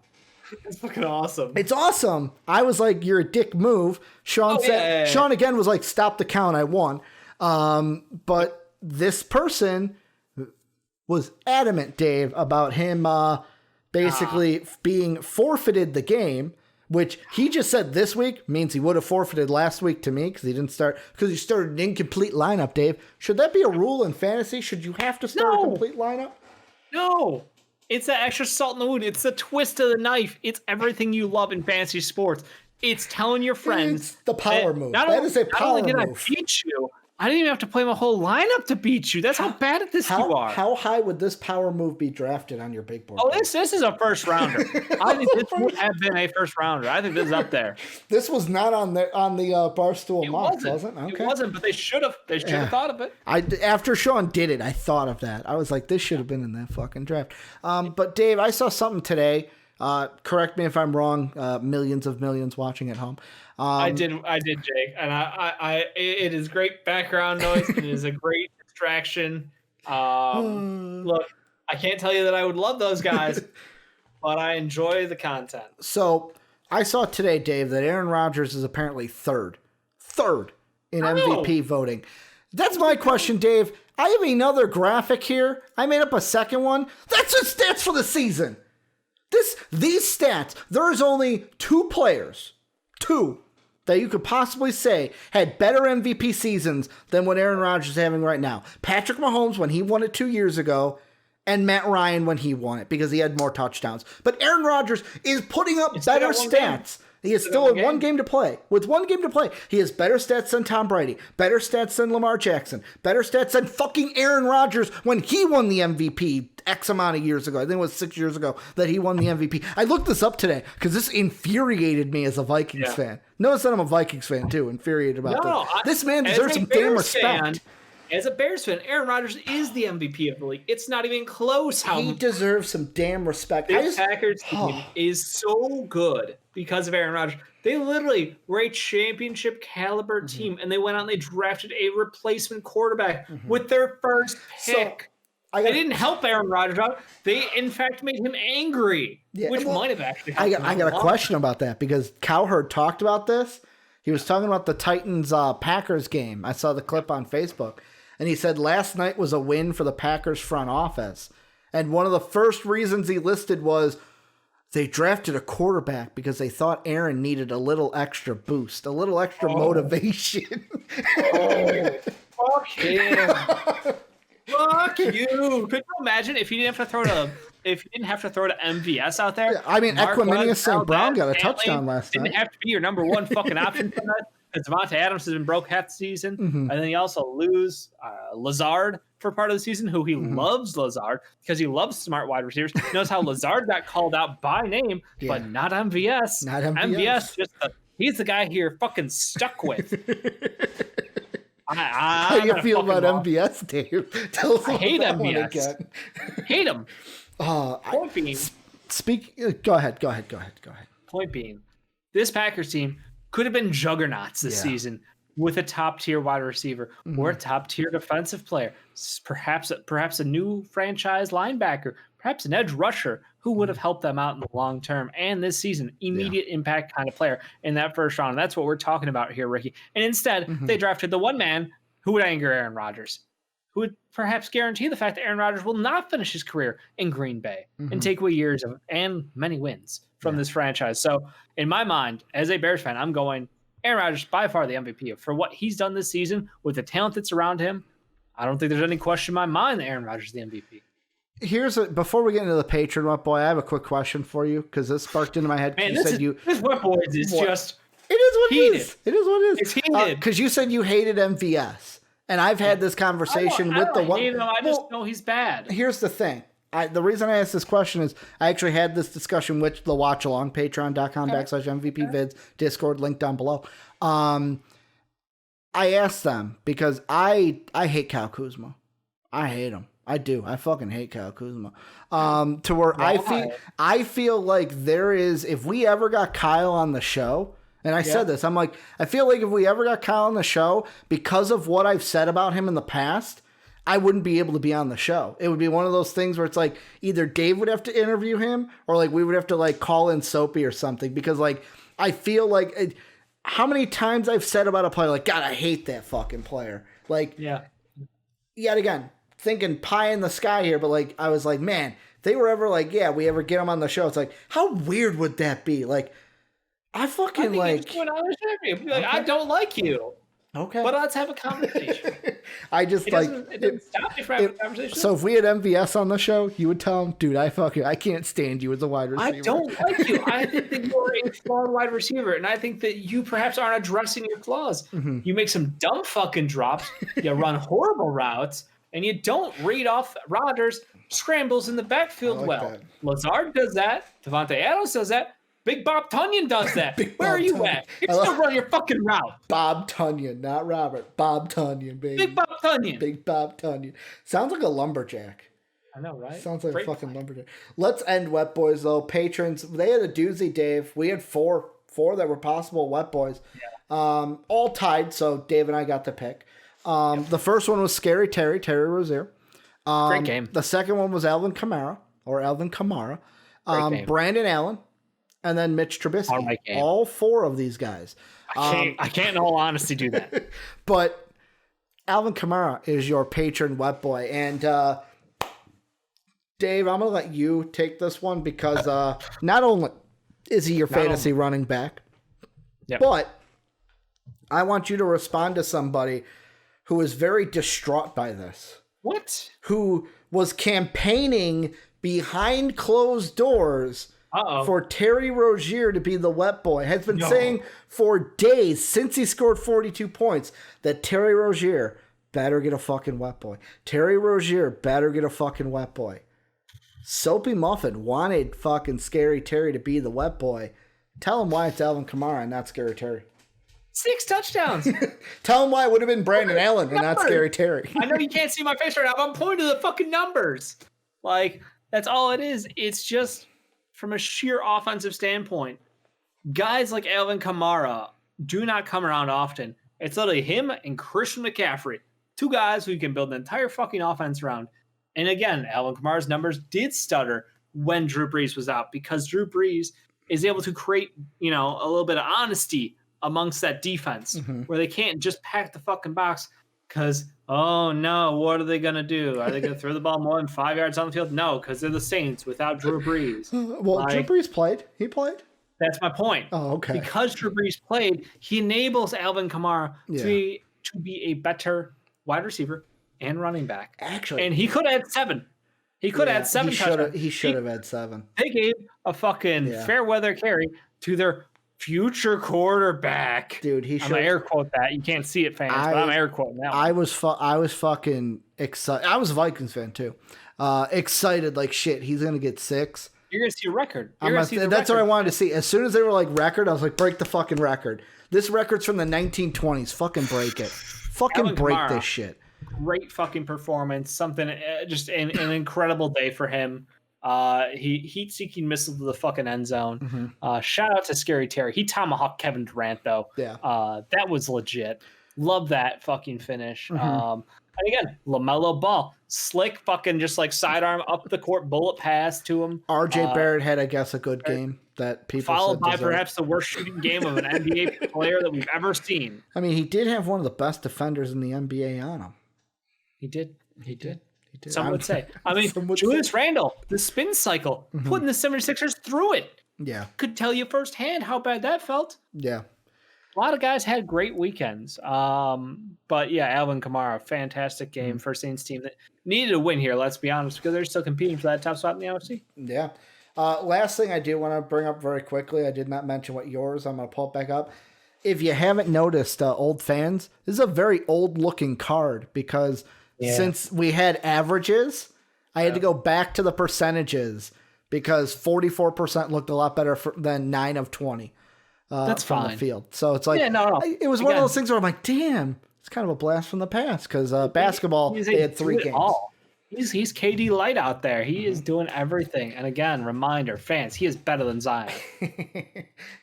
It's fucking awesome. It's awesome. I was like, you're a dick move. Sean said, Sean again was like, stop the count. I won. But this person was adamant, Dave, about him basically being forfeited the game, which he just said this week means he would have forfeited last week to me because he didn't start, because he started an incomplete lineup, Dave. Should that be a rule in fantasy? Should you have to start a complete lineup? No. It's that extra salt in the wound. It's the twist of the knife. It's everything you love in fantasy sports. It's telling your friends. It's the power move. That is a power move. Not only did I beat you, I didn't even have to play my whole lineup to beat you. That's how bad at this you are. How high would this power move be drafted on your big board? Oh, this is a first rounder. I think this would have been a first rounder. I think this is up there. This was not on the Barstool mocks, was it? Okay. It wasn't, but they should have. They should have thought of it. After Sean did it, I thought of that. I was like, this should have been in that fucking draft. But Dave, I saw something today. Correct me if I'm wrong. Millions watching at home. I did, Jake, and I it is great background noise. It is a great distraction. Look, I can't tell you that I would love those guys, but I enjoy the content. So I saw today, Dave, that Aaron Rodgers is apparently third in MVP voting. That's my question, Dave. I have another graphic here. I made up a second one. That's just stats for the season. These stats, there is only 2 players, that you could possibly say had better MVP seasons than what Aaron Rodgers is having right now. Patrick Mahomes when he won it 2 years ago, and Matt Ryan when he won it because he had more touchdowns. But Aaron Rodgers is putting up better stats He has still one game to play. With one game to play, he has better stats than Tom Brady, better stats than Lamar Jackson, better stats than fucking Aaron Rodgers when he won the MVP X amount of years ago. I think it was 6 years ago that he won the MVP. I looked this up today because this infuriated me as a Vikings fan. Notice that I'm a Vikings fan too, infuriated about this. This man deserves some damn respect. As a Bears fan, Aaron Rodgers is the MVP of the league. It's not even close. He deserves some damn respect. The Packers team is so good because of Aaron Rodgers. They literally were a championship caliber team, and they went out and they drafted a replacement quarterback with their first pick. They didn't help Aaron Rodgers out. They, in fact, made him angry, which might have actually helped I got a question about that because Cowherd talked about this. He was talking about the Titans-Packers game. I saw the clip on Facebook. And he said last night was a win for the Packers front office. And one of the first reasons he listed was they drafted a quarterback because they thought Aaron needed a little extra boost, a little extra motivation. Fuck him. Fuck you. Could you imagine if he didn't have to throw to MVS out there? Yeah, I mean, Equanimeous St. Brown got a touchdown last night. Didn't have to be your number one fucking option for that. Because Devontae Adams has been broke half the season. And then he also lose Lazard for part of the season, who he loves Lazard because he loves smart wide receivers. Knows how Lazard got called out by name, but not MVS. Not MVS. He's the guy here fucking stuck with. How do you feel about MVS, Dave? Tell us I hate MVS. Hate him. Point being. Go ahead. Point being, this Packers team could have been juggernauts this season with a top-tier wide receiver or a top-tier defensive player, perhaps a new franchise linebacker, perhaps an edge rusher who would have helped them out in the long term. And this season, immediate impact kind of player in that first round. And that's what we're talking about here, Ricky. And instead, they drafted the one man who would anger Aaron Rodgers, who would perhaps guarantee the fact that Aaron Rodgers will not finish his career in Green Bay and take away years of and many wins from this franchise. So in my mind, as a Bears fan, I'm going Aaron Rodgers by far the MVP for what he's done this season with the talent that's around him. I don't think there's any question in my mind that Aaron Rodgers is the MVP. Before we get into the patron, What Boy, I have a quick question for you because this sparked into my head. Man, this What Boys is just it is what heated. It is. It is what it is. It's heated. Because you said you hated MVS, and I've had this conversation with the one. I just know he's bad. Here's the thing. The reason I asked this question is I actually had this discussion with the watch along, patreon.com/MVP vids, Discord, link down below. I asked them because I hate Kyle Kuzma. I hate him. I do. I fucking hate Kyle Kuzma. To where I feel like there is, if we ever got Kyle on the show, and I said this, I'm like, I feel like if we ever got Kyle on the show, because of what I've said about him in the past, I wouldn't be able to be on the show. It would be one of those things where it's like either Dave would have to interview him or like we would have to like call in Soapy or something because like I feel like how many times I've said about a player like, God, I hate that fucking player. Like, yet again, thinking pie in the sky here, but like I was like, man, if they were ever like, we ever get him on the show, it's like, how weird would that be? Like, I fucking like, I don't like you. Okay. But let's have a conversation. I just it doesn't stop me from having a conversation. So if we had MVS on the show, you would tell him, dude, I can't stand you as a wide receiver. I don't like you. I think that you're a flawed wide receiver, and I think that you perhaps aren't addressing your flaws. You make some dumb fucking drops, you run horrible routes, and you don't read off Rodgers scrambles in the backfield well. That. Lazard does that. Devontae Adams does that. Big Bob Tunyon does that. Where are you at? You still run your fucking route. Bob Tunyon, not Robert. Bob Tunyon, baby. Big Bob Tunyon. Big Bob Tunyon. Sounds like a lumberjack. I know, right? Sounds like a fucking lumberjack. Let's end Wet Boys, though. Patrons, they had a doozy, Dave. We had four that were possible Wet Boys. Yeah. All tied, so Dave and I got the pick. The first one was Scary Terry Rozier. Great game. The second one was Alvin Kamara. Brandon Allen. And then Mitch Trubisky. All four of these guys. I can't in all honesty do that. But Alvin Kamara is your patron Wet Boy. And Dave, I'm going to let you take this one because not only is he your fantasy running back, but I want you to respond to somebody who is very distraught by this. What? Who was campaigning behind closed doors for Terry Rozier to be the wet boy. Has been saying for days since he scored 42 points that Terry Rozier better get a fucking wet boy. Terry Rozier better get a fucking wet boy. Soapy Muffin wanted fucking Scary Terry to be the wet boy. Tell him why it's Alvin Kamara and not Scary Terry. 6 touchdowns. Tell him why it would have been Brandon Allen and not Scary Terry. I know you can't see my face right now, but I'm pointing to the fucking numbers. Like, that's all it is. It's just from a sheer offensive standpoint. Guys like Alvin Kamara do not come around often. It's literally him and Christian McCaffrey. 2 guys who you can build an entire fucking offense around. And again, Alvin Kamara's numbers did stutter when Drew Brees was out because Drew Brees is able to create, a little bit of honesty amongst that defense where they can't just pack the fucking box because, oh no, what are they going to do? Are they going to throw the ball more than 5 yards on the field? No, because they're the Saints without Drew Brees. Well, Drew Brees played. He played. That's my point. Oh, okay. Because Drew Brees played, he enables Alvin Kamara to be a better wide receiver and running back. Actually. And he could have had 7. He could have had 7 touchdowns. He should have had 7. They gave a fucking fair weather carry to their future quarterback. Dude, he should. I'm air quote that. You can't see it, fans, but I'm air quoting that one. I was fucking excited. I was a Vikings fan too. Excited like shit. He's gonna get 6. You're gonna see a record. That's what I wanted to see. As soon as they were like record, I was like, break the fucking record. This record's from the 1920s. Fucking break it. Fucking Alvin break Kamara, this shit. Great fucking performance. Something just an incredible day for him. He heat-seeking missile to the fucking end zone. Shout out to Scary Terry. He tomahawked Kevin Durant though. Yeah. That was legit. Love that fucking finish. And again, LaMelo Ball, slick fucking just like sidearm up the court, bullet pass to him. RJ Barrett had, I guess, a good game that people followed said by deserved. perhaps the worst shooting game of an NBA player that we've ever seen. I mean, he did have one of the best defenders in the NBA on him. He did. Some would say. I mean, Julius Randle, the spin cycle, putting the 76ers through it. Yeah. Could tell you firsthand how bad that felt. Yeah. A lot of guys had great weekends. But yeah, Alvin Kamara, fantastic game for Saints team that needed a win here, let's be honest, because they're still competing for that top spot in the NFC. Yeah. Last thing I do want to bring up very quickly, I did not mention what yours, I'm going to pull it back up. If you haven't noticed, old fans, this is a very old-looking card because since we had averages, I had to go back to the percentages because 44% looked a lot better than 9 of 20. That's from fine. the field. So it's like, it was one of those things where I'm like, damn, it's kind of a blast from the past because basketball, they had 3 games. He's KD light out there. He is doing everything. And again, reminder, fans, he is better than Zion.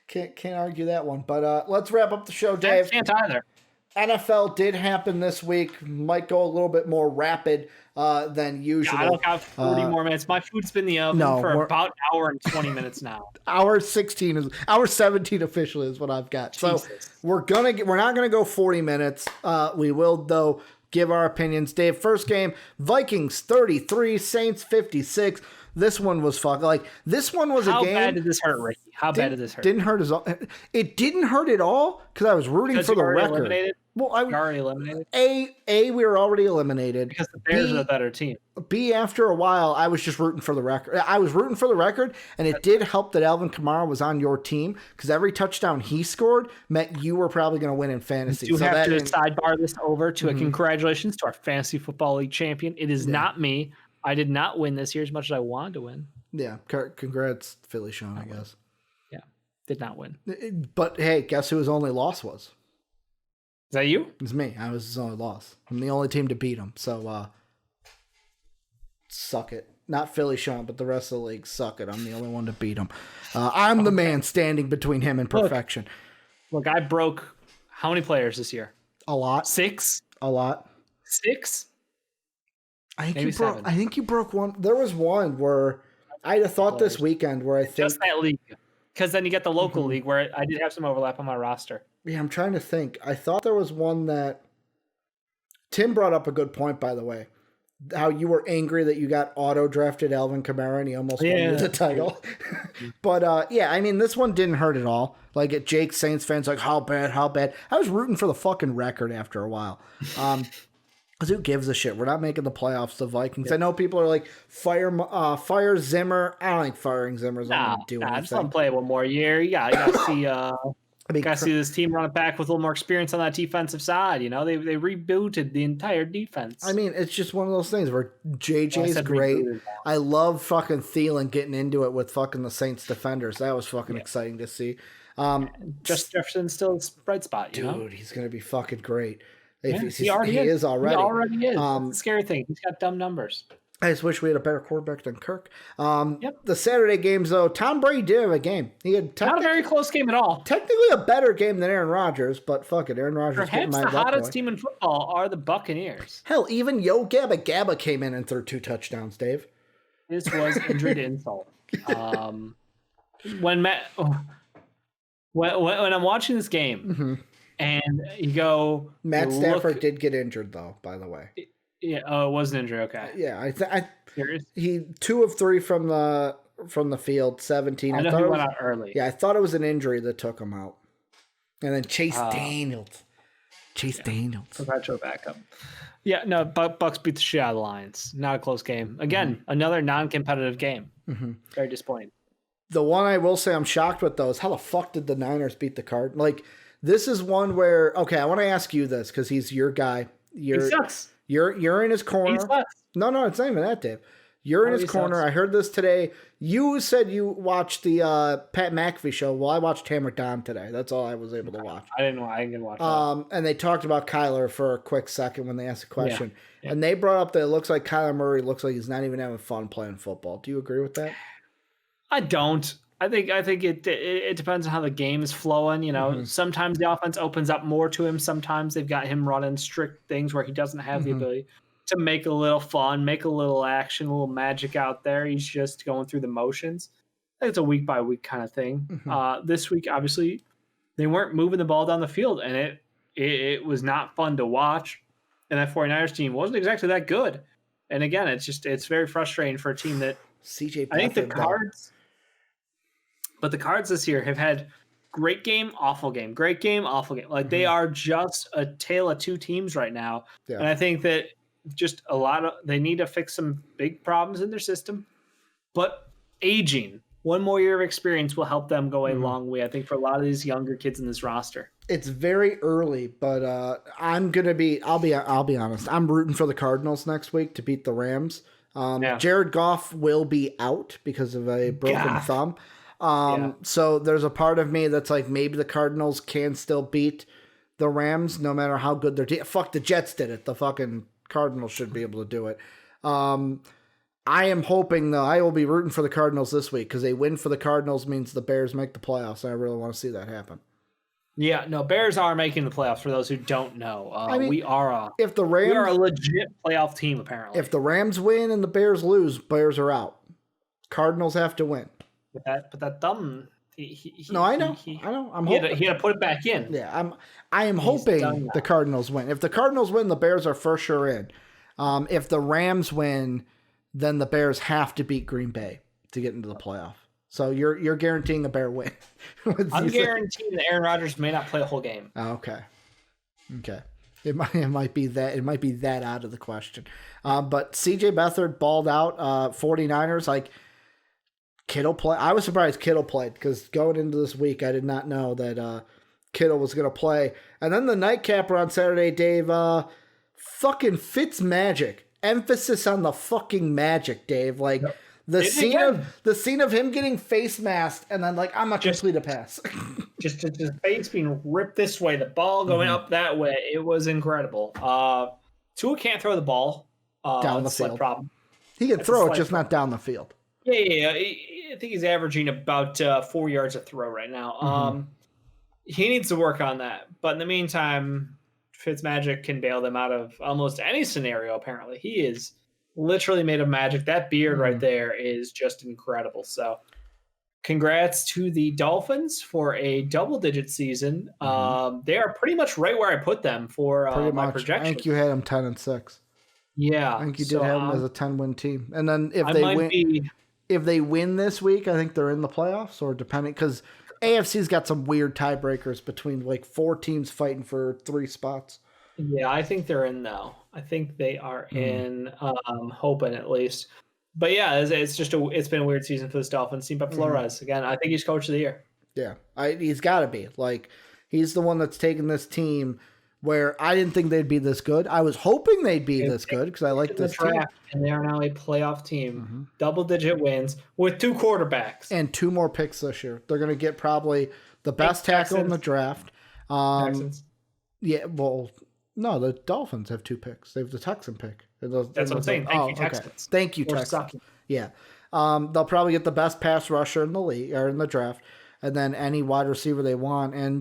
Can't argue that one. But let's wrap up the show, Dave. Can't either. NFL did happen this week. Might go a little bit more rapid than usual. I don't have 40 more minutes. My food's been in the oven for about an hour and 20 minutes now. Hour 17 officially is what I've got. Jesus. So we're not gonna go 40 minutes. We will though give our opinions. Dave, first game, Vikings 33, Saints 56. This one was this one was a game. How bad did this hurt, Ricky? How bad did this hurt? Didn't hurt it didn't hurt at all because I was rooting for the record. Eliminated? Well, You're already eliminated. We were already eliminated because the Bears are a better team. B, after a while, I was just rooting for the record. I was rooting for the record, and it did help that Alvin Kamara was on your team because every touchdown he scored meant you were probably going to win in fantasy. You have to sidebar this over to a congratulations to our Fantasy Football League champion. It is not me. I did not win this year as much as I wanted to win. Yeah, congrats, Philly Sean, I guess. Yeah, did not win. But hey, guess who his only loss was? Is that you? It's me. I was his only loss. I'm the only team to beat him. So, suck it. Not Philly Sean, but the rest of the league, suck it. I'm the only one to beat him. I'm the man standing between him and perfection. Look, I broke how many players this year? A lot. 6? A lot. 6? I think you broke one. There was one where I'd have thought this weekend where I think just that league, because then you get the local league where I did have some overlap on my roster. Yeah, I'm trying to think. I thought there was one that Tim brought up a good point, by the way. How you were angry that you got auto drafted Alvin Kamara and he almost won you the title. But I mean, this one didn't hurt at all. Like at Jake Saints fans, like how bad? I was rooting for the fucking record after a while. Because who gives a shit? We're not making the playoffs, the Vikings. Yeah. I know people are like, fire Zimmer. I don't think firing Zimmer's not going to do anything. Just let him play one more year. You got to see... Got to see this team run it back with a little more experience on that defensive side. You know, they rebooted the entire defense. I mean, it's just one of those things where JJ's great. I love fucking Thielen getting into it with fucking the Saints defenders. That was fucking exciting to see. Just Jefferson's still a bright spot, you know? He's going to be fucking great. He already is. He already is. That's the scary thing. He's got dumb numbers. I just wish we had a better quarterback than Kirk. The Saturday games, though, Tom Brady did have a game. He had not a very close game at all. Technically a better game than Aaron Rodgers, but fuck it, Aaron Rodgers. Perhaps the hottest team in football are the Buccaneers. Hell, even Yo Gabba Gabba came in and threw 2 touchdowns, Dave. This was injury to insult. When I'm watching this game, and you go... Matt Stafford did get injured, though, by the way. Yeah. Oh, it was an injury. Okay. Yeah. He 2 of 3 from the field, 17. I know he went out early. Yeah, I thought it was an injury that took him out. And then Chase Daniels. Daniels. Perpetual backup. Yeah. No. Bucks beat the shit out of the Lions. Not a close game. Again, another non-competitive game. Very disappointing. The one I will say I'm shocked with though is how the fuck did the Niners beat the Cardinals? Like this is one where I want to ask you this because he's your guy. He sucks. You're in his corner. No, it's not even that, Dave. You're in his corner. Sucks. I heard this today. You said you watched the Pat McAfee show. Well, I watched Hammer Don today. That's all I was able to watch. I didn't watch that. And they talked about Kyler for a quick second when they asked a question. Yeah. And they brought up that it looks like Kyler Murray looks like he's not even having fun playing football. Do you agree with that? I don't. I think it depends on how the game is flowing. You know, sometimes the offense opens up more to him. Sometimes they've got him running strict things where he doesn't have the ability to make a little fun, make a little action, a little magic out there. He's just going through the motions. I think it's a week by week kind of thing. This week, obviously, they weren't moving the ball down the field, and it was not fun to watch. And that 49ers team wasn't exactly that good. And again, it's very frustrating for a team that I think the Cards. But the Cards this year have had great game, awful game, great game, awful game. Like they are just a tale of 2 teams right now. Yeah. And I think that just they need to fix some big problems in their system. But aging, one more year of experience will help them go a long way, I think, for a lot of these younger kids in this roster. It's very early, but I'll be honest. I'm rooting for the Cardinals next week to beat the Rams. Jared Goff will be out because of a broken thumb. So there's a part of me that's like maybe the Cardinals can still beat the Rams no matter how good their fuck the Jets did it. The fucking Cardinals should be able to do it. I am hoping though I will be rooting for the Cardinals this week because a win for the Cardinals means the Bears make the playoffs. And I really want to see that happen. Yeah, no, Bears are making the playoffs. For those who don't know, we are a legit playoff team. Apparently, if the Rams win and the Bears lose, Bears are out. Cardinals have to win. But that thumb. I know. I'm hoping he had to put it back in. Yeah, I am hoping the Cardinals win. If the Cardinals win, the Bears are for sure in. If the Rams win, then the Bears have to beat Green Bay to get into the playoff. So you're guaranteeing a Bear win. I'm guaranteeing that Aaron Rodgers may not play a whole game. Oh, okay. It might be that. It might be that out of the question. But CJ Beathard balled out. 49ers like. Kittle play. I was surprised Kittle played because going into this week, I did not know that Kittle was going to play. And then the nightcapper on Saturday, Dave, fucking Fitzmagic. Emphasis on the fucking magic, Dave. Like the scene of him getting face masked and then like I'm not going to complete a pass. just his face being ripped this way, the ball going up that way. It was incredible. Tua can't throw the ball down the field. Problem. He can throw it, just not down the field. Yeah. I think he's averaging about 4 yards a throw right now. He needs to work on that. But in the meantime, Fitzmagic can bail them out of almost any scenario, apparently. He is literally made of magic. That beard right there is just incredible. So congrats to the Dolphins for a double-digit season. They are pretty much right where I put them for my projection. I think you had them 10-6. Yeah. I think you did have them as a 10-win team. And then if they win this week, I think they're in the playoffs, or depending, because AFC's got some weird tiebreakers between like 4 teams fighting for 3 spots. Yeah, I think they're in now. I think they are in, hoping at least. But yeah, it's been a weird season for this Dolphins team. But Flores, again, I think he's coach of the year. Yeah, he's got to be. Like, he's the one that's taken this team where I didn't think they'd be this good. I was hoping they'd be this good because I like this team. And they are now a playoff team, double-digit wins with 2 quarterbacks. And 2 more picks this year. They're going to get probably the best tackle in the draft. Texans. Yeah, well, no, the Dolphins have 2 picks. They have the Texan pick. That's what I'm saying. Thank you, Texans. Okay. Thank you, Texans. Yeah. They'll probably get the best pass rusher in the league or in the draft, and then any wide receiver they want. And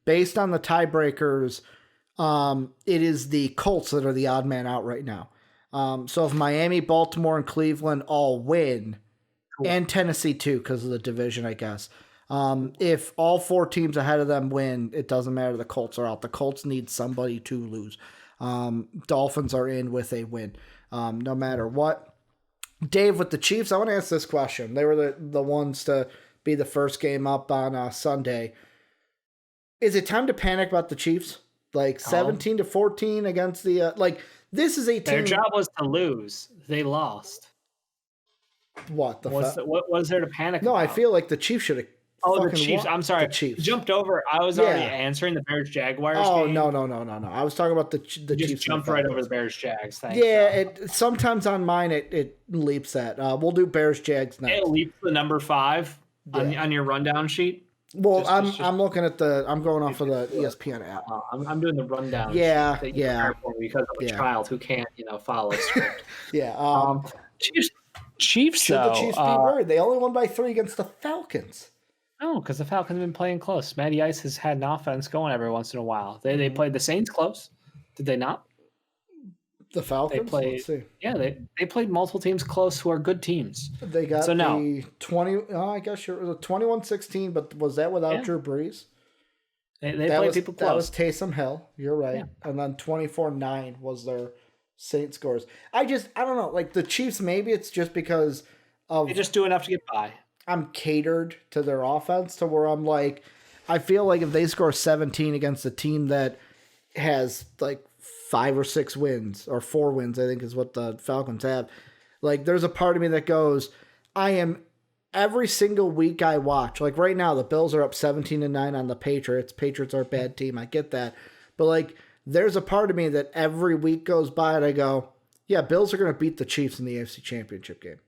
based on the tiebreakers, it is the Colts that are the odd man out right now. So if Miami, Baltimore, and Cleveland all win, and Tennessee too, because of the division, I guess. If all 4 teams ahead of them win, it doesn't matter. The Colts are out. The Colts need somebody to lose. Dolphins are in with a win, no matter what. Dave, with the Chiefs, I want to ask this question. They were the ones to be the first game up on Sunday. Is it time to panic about the Chiefs? Like 17-14 against the this is a team. Their job was to lose. They lost. What what was there to panic? No, about? I feel like the Chiefs should have. Oh, the Chiefs. I'm sorry. The Chiefs jumped over. I was already answering the Bears Jaguars. Oh game. No! I was talking about the Chiefs. Jumped right over the Bears Jags. Thanks. Yeah, it sometimes on mine it leaps that. We'll do Bears Jags next. It leaps the number 5 on your rundown sheet. Well, I'm looking at I'm going off of the ESPN app. I'm doing the rundown. Yeah. Because of a child who can't follow a script. Yeah. Chiefs. Should the Chiefs be worried? They only won by 3 against the Falcons. No, because the Falcons have been playing close. Matty Ice has had an offense going every once in a while. They played the Saints close. Did they not? The Falcons? They played, Let's see. Yeah, they played multiple teams close who are good teams. They got the 20. I guess it was a 21-16, but was that without Drew Brees? They played people close. That was Taysom Hill. You're right. Yeah. And then 24-9 was their Saints scores. I don't know. Like the Chiefs, maybe it's just because of they just do enough to get by. I'm catered to their offense to where I'm like, I feel like if they score 17 against a team that has like 5 or 6 wins or 4 wins, I think is what the Falcons have. Like there's a part of me that goes, I am every single week I watch. Like right now, the Bills are up 17-9 on the Patriots. Patriots are a bad team. I get that. But like, there's a part of me that every week goes by and I go, yeah, Bills are going to beat the Chiefs in the AFC Championship game.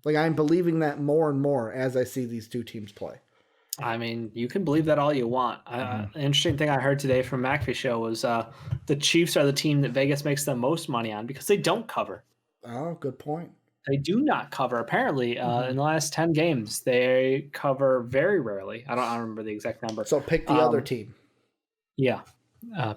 Like I'm believing that more and more as I see these 2 teams play. I mean, you can believe that all you want. An interesting thing I heard today from McAfee show was the Chiefs are the team that Vegas makes the most money on because they don't cover. Oh, good point. They do not cover. Apparently, in the last 10 games, they cover very rarely. I don't remember the exact number. So pick the other team. Yeah.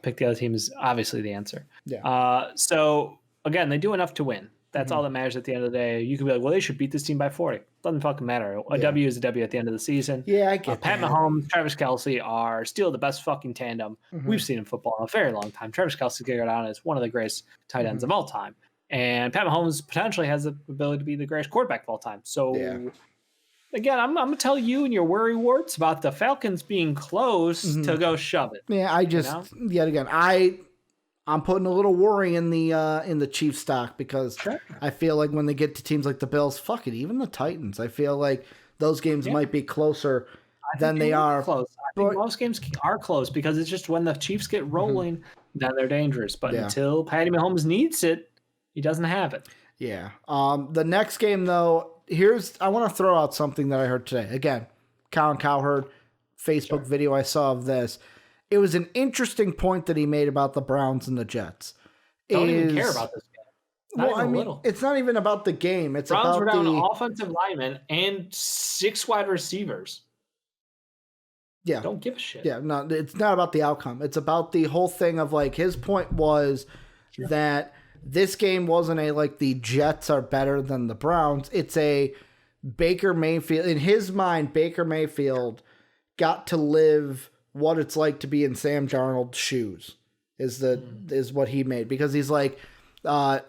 Pick the other team is obviously the answer. Yeah. So, again, they do enough to win. That's all that matters at the end of the day. You can be like, well, they should beat this team by 40. Doesn't fucking matter. A W is a W at the end of the season. Yeah, I get Pat that. Mahomes, Travis Kelce are still the best fucking tandem we've seen in football in a very long time. Travis Kelce can go down as one of the greatest tight ends of all time. And Pat Mahomes potentially has the ability to be the greatest quarterback of all time. So, again, I'm going to tell you and your worry warts about the Falcons being close to go shove it. Yeah, I just, yet again, I'm putting a little worry in the Chiefs stock because I feel like when they get to teams like the Bills, fuck it, even the Titans, I feel like those games might be closer than they are. Close. I think most games are close because it's just when the Chiefs get rolling, then they're dangerous. But until Patty Mahomes needs it, he doesn't have it. Yeah. The next game, though, I want to throw out something that I heard today. Again, Colin Cowherd, Facebook video I saw of this. It was an interesting point that he made about the Browns and the Jets. Don't even care about this game. Not even a little. It's not even about the game. It's Browns about were down offensive linemen and 6 wide receivers. Yeah. Don't give a shit. Yeah, no, it's not about the outcome. It's about the whole thing of like his point was that this game wasn't the Jets are better than the Browns. It's a Baker Mayfield. In his mind, Baker Mayfield got to live what it's like to be in Sam Darnold's shoes is what he made. Because he's like, Sam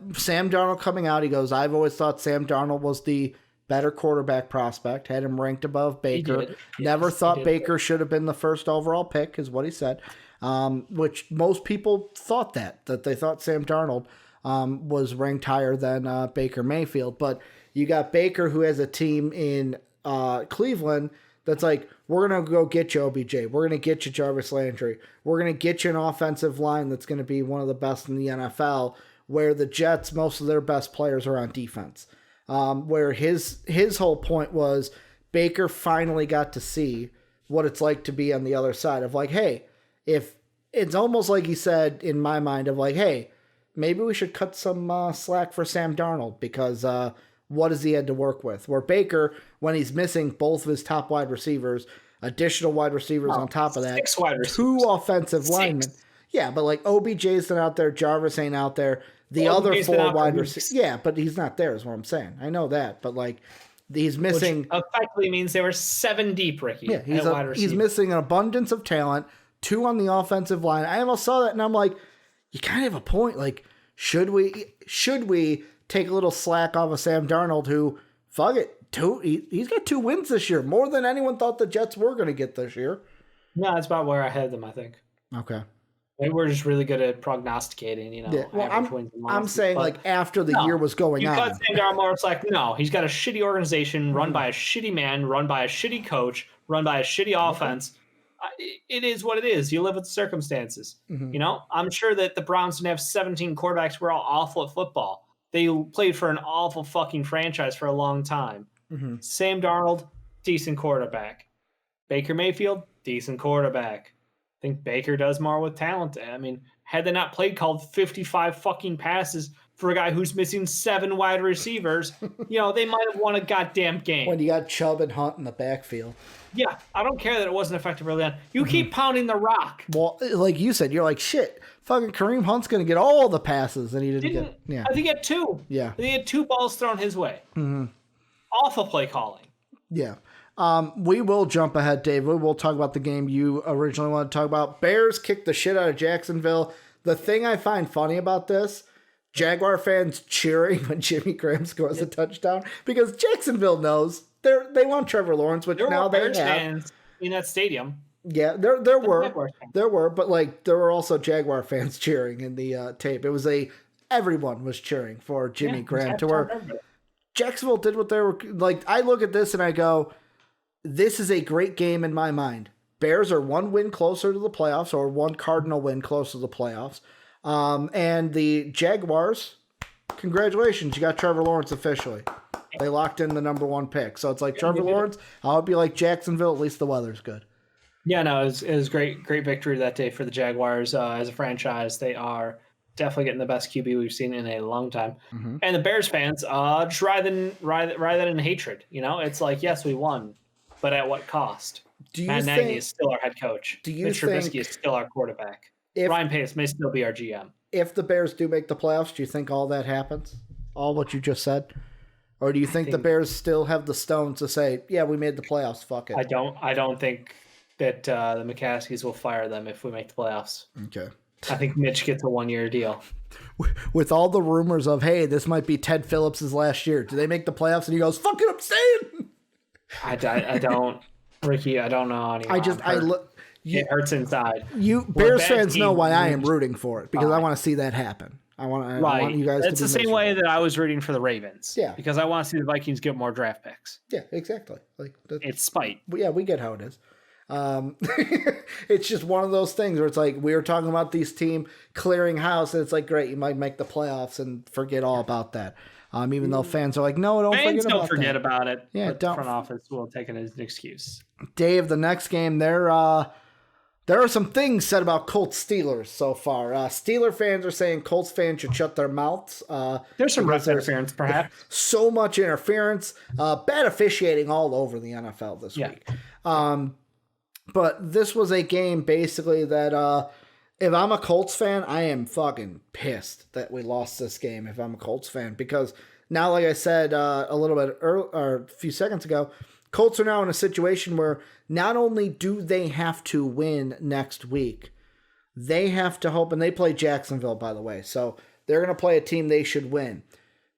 Darnold coming out, he goes, I've always thought Sam Darnold was the better quarterback prospect, had him ranked above Baker. did. Never Yes, thought he did. Baker should have been the first overall pick, is what he said. Which most people thought that they thought Sam Darnold was ranked higher than Baker Mayfield. But you got Baker, who has a team in Cleveland that's like, we're going to go get you OBJ. We're going to get you Jarvis Landry. We're going to get you an offensive line that's going to be one of the best in the NFL, where the Jets, most of their best players are on defense. Where his whole point was Baker finally got to see what it's like to be on the other side of like, hey, if it's almost like he said in my mind of like, hey, maybe we should cut some slack for Sam Darnold because what does he had to work with? Where Baker, when he's missing both of his top wide receivers, additional wide receivers on top of that, 6 wide receivers. 2 offensive linemen. Yeah, but like OBJ's not out there, Jarvis ain't out there. The other 4 wide receivers. Yeah, but he's not there is what I'm saying. I know that, but like he's missing. Which effectively means they were 7 deep, Ricky. Yeah, he's missing an abundance of talent. 2 on the offensive line. I almost saw that and I'm like, you kind of have a point. Like, should we take a little slack off of Sam Darnold, who, fuck it, he's got 2 wins this year, more than anyone thought the Jets were going to get this year. No, that's about where I had them, I think. Okay. We're just really good at prognosticating, Yeah. Well, I'm saying, like, after the year was going on. You cut Sam Darnold, it's like, no, he's got a shitty organization run by a shitty man, run by a shitty coach, run by a shitty offense. It is what it is. You live with the circumstances. You know, I'm sure that the Browns didn't have 17 quarterbacks who were all awful at football. They played for an awful fucking franchise for a long time. Sam Darnold, decent quarterback. Baker Mayfield, decent quarterback. I think Baker does more with talent. I mean, had they not played called 55 fucking passes for a guy who's missing 7 wide receivers, you know, they might have won a goddamn game. When you got Chubb and Hunt in the backfield. Yeah, I don't care that it wasn't effective early on. You keep pounding the rock. Well, like you said, you're like, shit, fucking Kareem Hunt's going to get all the passes, and he didn't get. Yeah, I think he had 2. Yeah. I think he had 2 balls thrown his way. Awful play calling. Yeah. We will jump ahead, Dave. We will talk about the game you originally wanted to talk about. Bears kicked the shit out of Jacksonville. The thing I find funny about this, Jaguar fans cheering when Jimmy Graham scores a touchdown, because Jacksonville knows they want Trevor Lawrence, which there now were they Bears have. Fans in that stadium. Yeah, there were, but like there were also Jaguar fans cheering in the tape. It was everyone was cheering for Jimmy Graham, to where Jacksonville did what they were like. I look at this and I go, this is a great game in my mind. Bears are 1 win closer to the playoffs, or 1 cardinal win closer to the playoffs. And the Jaguars, congratulations, you got Trevor Lawrence officially. They locked in the number 1 pick. So it's like Trevor Lawrence, I would be like Jacksonville, at least the weather's good. Yeah, no, it was great victory that day for the Jaguars. As a franchise, they are definitely getting the best QB we've seen in a long time. And the Bears fans just ride that in hatred. You know, it's like, yes, we won, but at what cost? Matt Nagy is still our head coach. Mitch Trubisky is still our quarterback. Ryan Pace may still be our GM. If the Bears do make the playoffs, do you think all that happens? All what you just said? Or do you think the Bears still have the stones to say, yeah, we made the playoffs, fuck it? I don't think that the McCaskies will fire them if we make the playoffs. Okay. I think Mitch gets a 1-year deal. With all the rumors of, hey, this might be Ted Phillips' last year, do they make the playoffs? And he goes, fuck it, I'm staying. I don't, Ricky, I don't know anymore. It hurts inside. Bears fans know why I am rooting for it, because I want to see that happen. I want you guys to be It's the same way that I was rooting for the Ravens. Yeah. Because I want to see the Vikings get more draft picks. Yeah, exactly. Like it's spite. Yeah, we get how it is. It's just one of those things where it's like, we were talking about these team clearing house, and it's like, great, you might make the playoffs and forget all about that. Even though fans are like, no, don't forget about it. Yeah, but the front office will take it as an excuse. Dave, the next game, there are some things said about Colts Steelers so far. Steeler fans are saying Colts fans should shut their mouths. There's some ref interference, perhaps. So much interference. Bad officiating all over the NFL this week. But this was a game basically that if I'm a Colts fan, I am fucking pissed that we lost this game if I'm a Colts fan. Because now, like I said a little bit or a few seconds ago, Colts are now in a situation where not only do they have to win next week, they have to hope, and they play Jacksonville, by the way, so they're going to play a team they should win.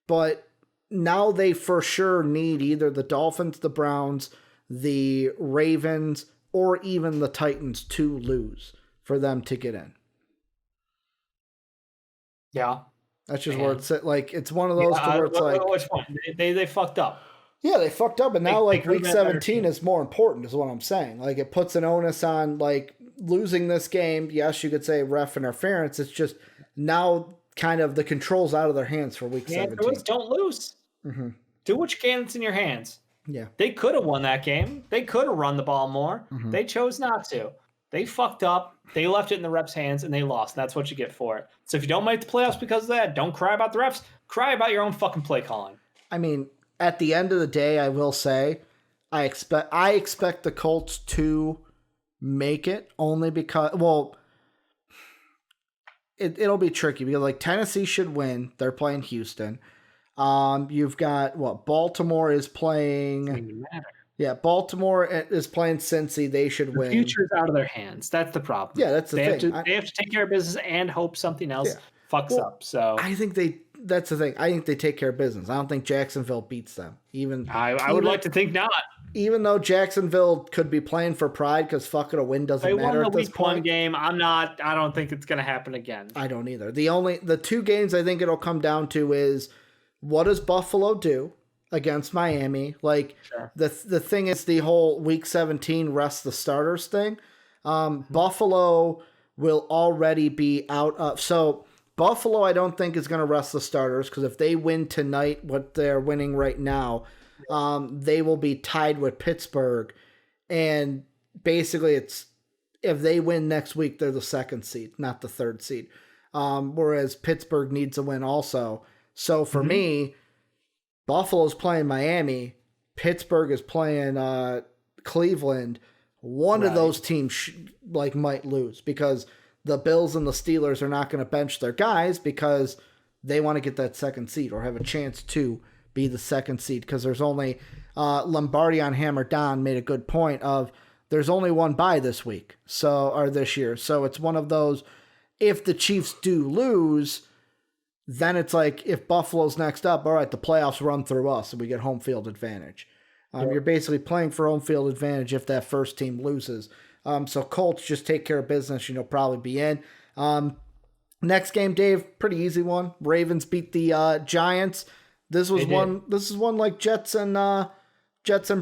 But now they for sure need either the Dolphins, the Browns, the Ravens, or even the Titans to lose for them to get in. Yeah. That's just where it's like, it's one of those where it's like, which one? They fucked up. Yeah, they fucked up, and now like could've week been a better 17 is more important, is what I'm saying. Like it puts an onus on like losing this game. Yes, you could say ref interference. It's just now kind of the control's out of their hands for week 17. Don't lose. Mm-hmm. Do what you can. It's in your hands. Yeah, they could have won that game. They could have run the ball more. Mm-hmm. They chose not to. They fucked up. They left it in the refs' hands, and they lost. That's what you get for it. So if you don't make the playoffs because of that, don't cry about the refs. Cry about your own fucking play calling. I mean, at the end of the day, I will say, I expect the Colts to make it only because, well, it'll be tricky because like Tennessee should win. They're playing Houston. You've got what Baltimore is playing. Yeah, Baltimore is playing Cincy. They should win. The future's out of their hands. That's the problem. Yeah, that's the thing. They have to take care of business and hope something else fucks up. So I think that's the thing. I think they take care of business. I don't think Jacksonville beats them. I would like to think not. Even though Jacksonville could be playing for pride because fucking a win doesn't matter at this point. They won the week 1 game. I don't think it's going to happen again. I don't either. The 2 games I think it'll come down to is what does Buffalo do against Miami? Like the thing is the whole week 17 rest the starters thing. Buffalo will already be out of so. Buffalo, I don't think is going to rest the starters because if they win tonight, what they're winning right now, they will be tied with Pittsburgh. And basically, it's if they win next week, they're the 2nd seed, not the 3rd seed. Whereas Pittsburgh needs a win also. So for me, Buffalo's playing Miami. Pittsburgh is playing Cleveland. One of those teams might lose because the Bills and the Steelers are not going to bench their guys because they want to get that 2nd seed or have a chance to be the 2nd seed because there's only Lombardi on Hammer Don made a good point of there's only one bye this week or this year. So it's one of those, if the Chiefs do lose, then it's like if Buffalo's next up, all right, the playoffs run through us and we get home field advantage. You're basically playing for home field advantage if that first team loses. So Colts just take care of business. Probably be in. Next game, Dave, pretty easy one. Ravens beat the Giants. This is one like Jets and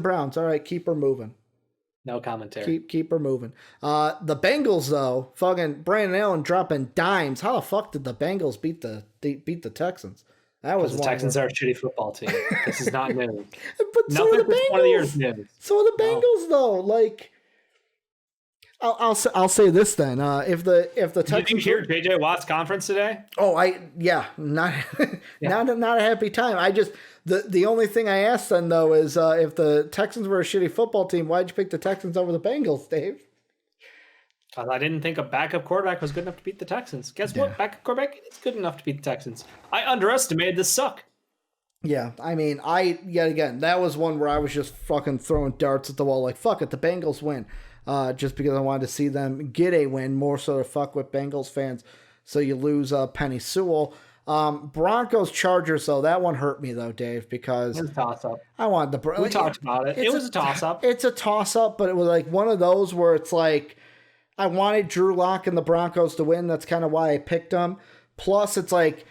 Browns. All right, keep her moving. No commentary. Keep her moving. The Bengals though, fucking Brandon Allen dropping dimes. How the fuck did the Bengals beat the Texans? That was the Texans are a shitty football team. This is not new. But so are the Bengals. So are the Bengals though. Like. I'll say this then. If the Texans, did you hear JJ Watt's conference today? Oh, not a happy time. I just the only thing I asked then though is if the Texans were a shitty football team, why'd you pick the Texans over the Bengals, Dave? I didn't think a backup quarterback was good enough to beat the Texans. Guess what? Backup quarterback is good enough to beat the Texans. I underestimated the suck. Yeah, I mean, yet again, that was one where I was just fucking throwing darts at the wall like, fuck it, the Bengals win. Just because I wanted to see them get a win, more so to fuck with Bengals fans. So you lose Penny Sewell. Broncos Chargers though, that one hurt me though, Dave, because it was a toss-up. I wanted the. We talked about it. It was a toss-up. It's a toss-up, but it was like one of those where it's like I wanted Drew Lock and the Broncos to win. That's kind of why I picked them. Plus, it's like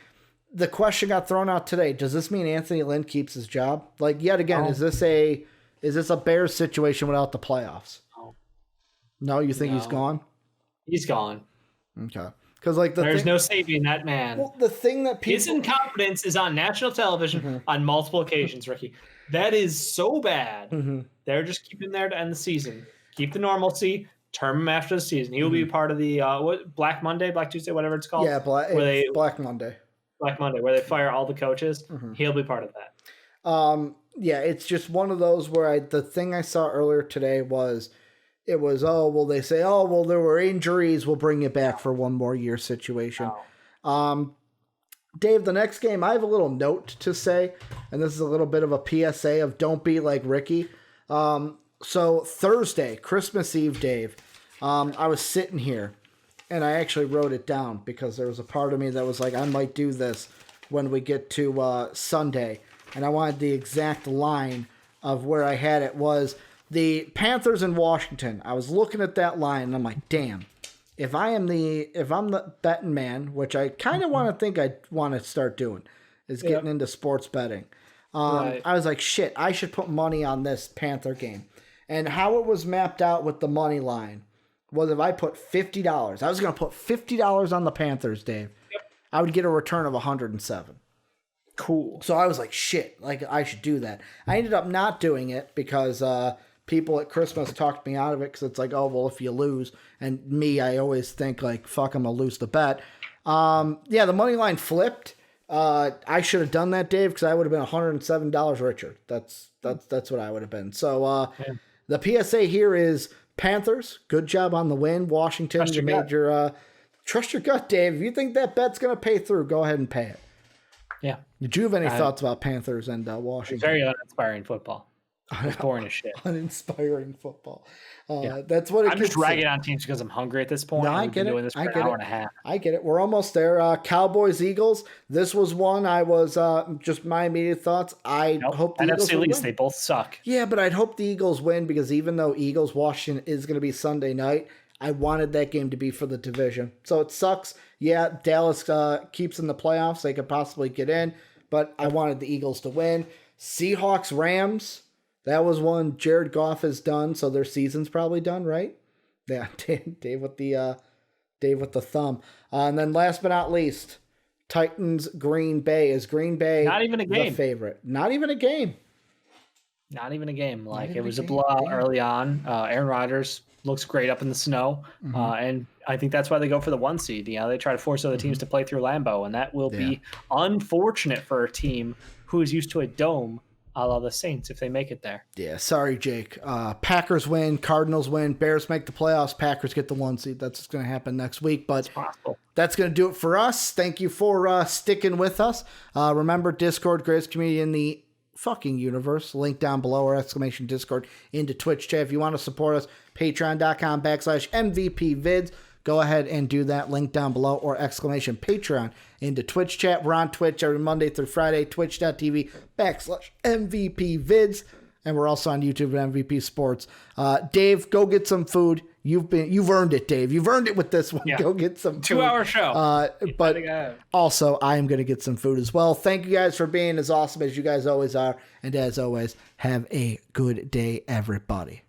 the question got thrown out today. Does this mean Anthony Lynn keeps his job? Like yet again, is this a Bears situation without the playoffs? No, you think he's gone? He's gone. Okay. Because there's no saving that man. Well, the thing that his incompetence is on national television on multiple occasions, Ricky. That is so bad. They're just keeping there to end the season. Keep the normalcy. Term him after the season. He will be part of the Black Monday, Black Tuesday, whatever it's called. Yeah, Black Monday. Black Monday, where they fire all the coaches. He'll be part of that. Yeah, it's just one of those where the thing I saw earlier today was. It was, they say, there were injuries. We'll bring you back for one more year situation. Wow. Dave, the next game, I have a little note to say, and this is a little bit of a PSA of don't be like Ricky. So Thursday, Christmas Eve, Dave, I was sitting here, and I actually wrote it down because there was a part of me that was like, I might do this when we get to Sunday. and I wanted the exact line of where I had it, was the Panthers in Washington. I was looking at that line, and I'm like, damn, if I'm the betting man, which I kind of want to think I want to start doing, is getting into sports betting. Right. I was like, shit, I should put money on this Panther game. And how it was mapped out with the money line was if I put $50, I was going to put $50 on the Panthers, Dave. Yep. I would get a return of 107. Cool. So I was like, shit, like I should do that. I ended up not doing it because people at Christmas talked me out of it because it's like, oh, well, if you lose. And me, I always think like, fuck, I'm going to lose the bet. Yeah, the money line flipped. I should have done that, Dave, because I would have been $107 richer. That's what I would have been. So the PSA here is Panthers, good job on the win. Washington, you made your trust your gut, Dave. If you think that bet's going to pay through, go ahead and pay it. Yeah. Did you have any thoughts about Panthers and Washington? Very uninspiring football. It's boring as shit. Uninspiring football. That's what it I'm just ragging on teams because I'm hungry at this point. No, I We've get been it. doing this for an hour and a half. I get it. We're almost there. Cowboys, Eagles. This was one I was just my immediate thoughts. I hope the Eagles NFC will least, win. they both suck. Yeah, but I'd hope the Eagles win because even though Eagles Washington is going to be Sunday night, I wanted that game to be for the division. So it sucks. Yeah, Dallas keeps in the playoffs. They could possibly get in, but I wanted the Eagles to win. Seahawks, Rams. That was one Jared Goff has done, so their season's probably done, right? Yeah, Dave with the thumb. And then last but not least, Titans, Green Bay. Is Green Bay not even a game the favorite? Not even a game. Not even a game. Like it was a blowout early on. Aaron Rodgers looks great up in the snow, and I think that's why they go for the 1 seed. You know, they try to force other teams to play through Lambeau, and that will be unfortunate for a team who is used to a dome, a la the Saints, if they make it there. Yeah, sorry, Jake. Packers win, Cardinals win, Bears make the playoffs, Packers get the 1 seed. That's what's going to happen next week, but that's going to do it for us. Thank you for sticking with us. Remember, Discord, greatest community in the fucking universe. Link down below, or exclamation Discord into Twitch chat. If you want to support us, patreon.com/MVPvids. Go ahead and do that. Link down below, or exclamation Patreon into Twitch chat. We're on Twitch every Monday through Friday, twitch.tv/MVPvids. And we're also on YouTube at MVP Sports. Dave, go get some food. You've earned it, Dave. You've earned it with this one. Yeah. Go get some 2-hour show. But also, I am going to get some food as well. Thank you guys for being as awesome as you guys always are. And as always, have a good day, everybody.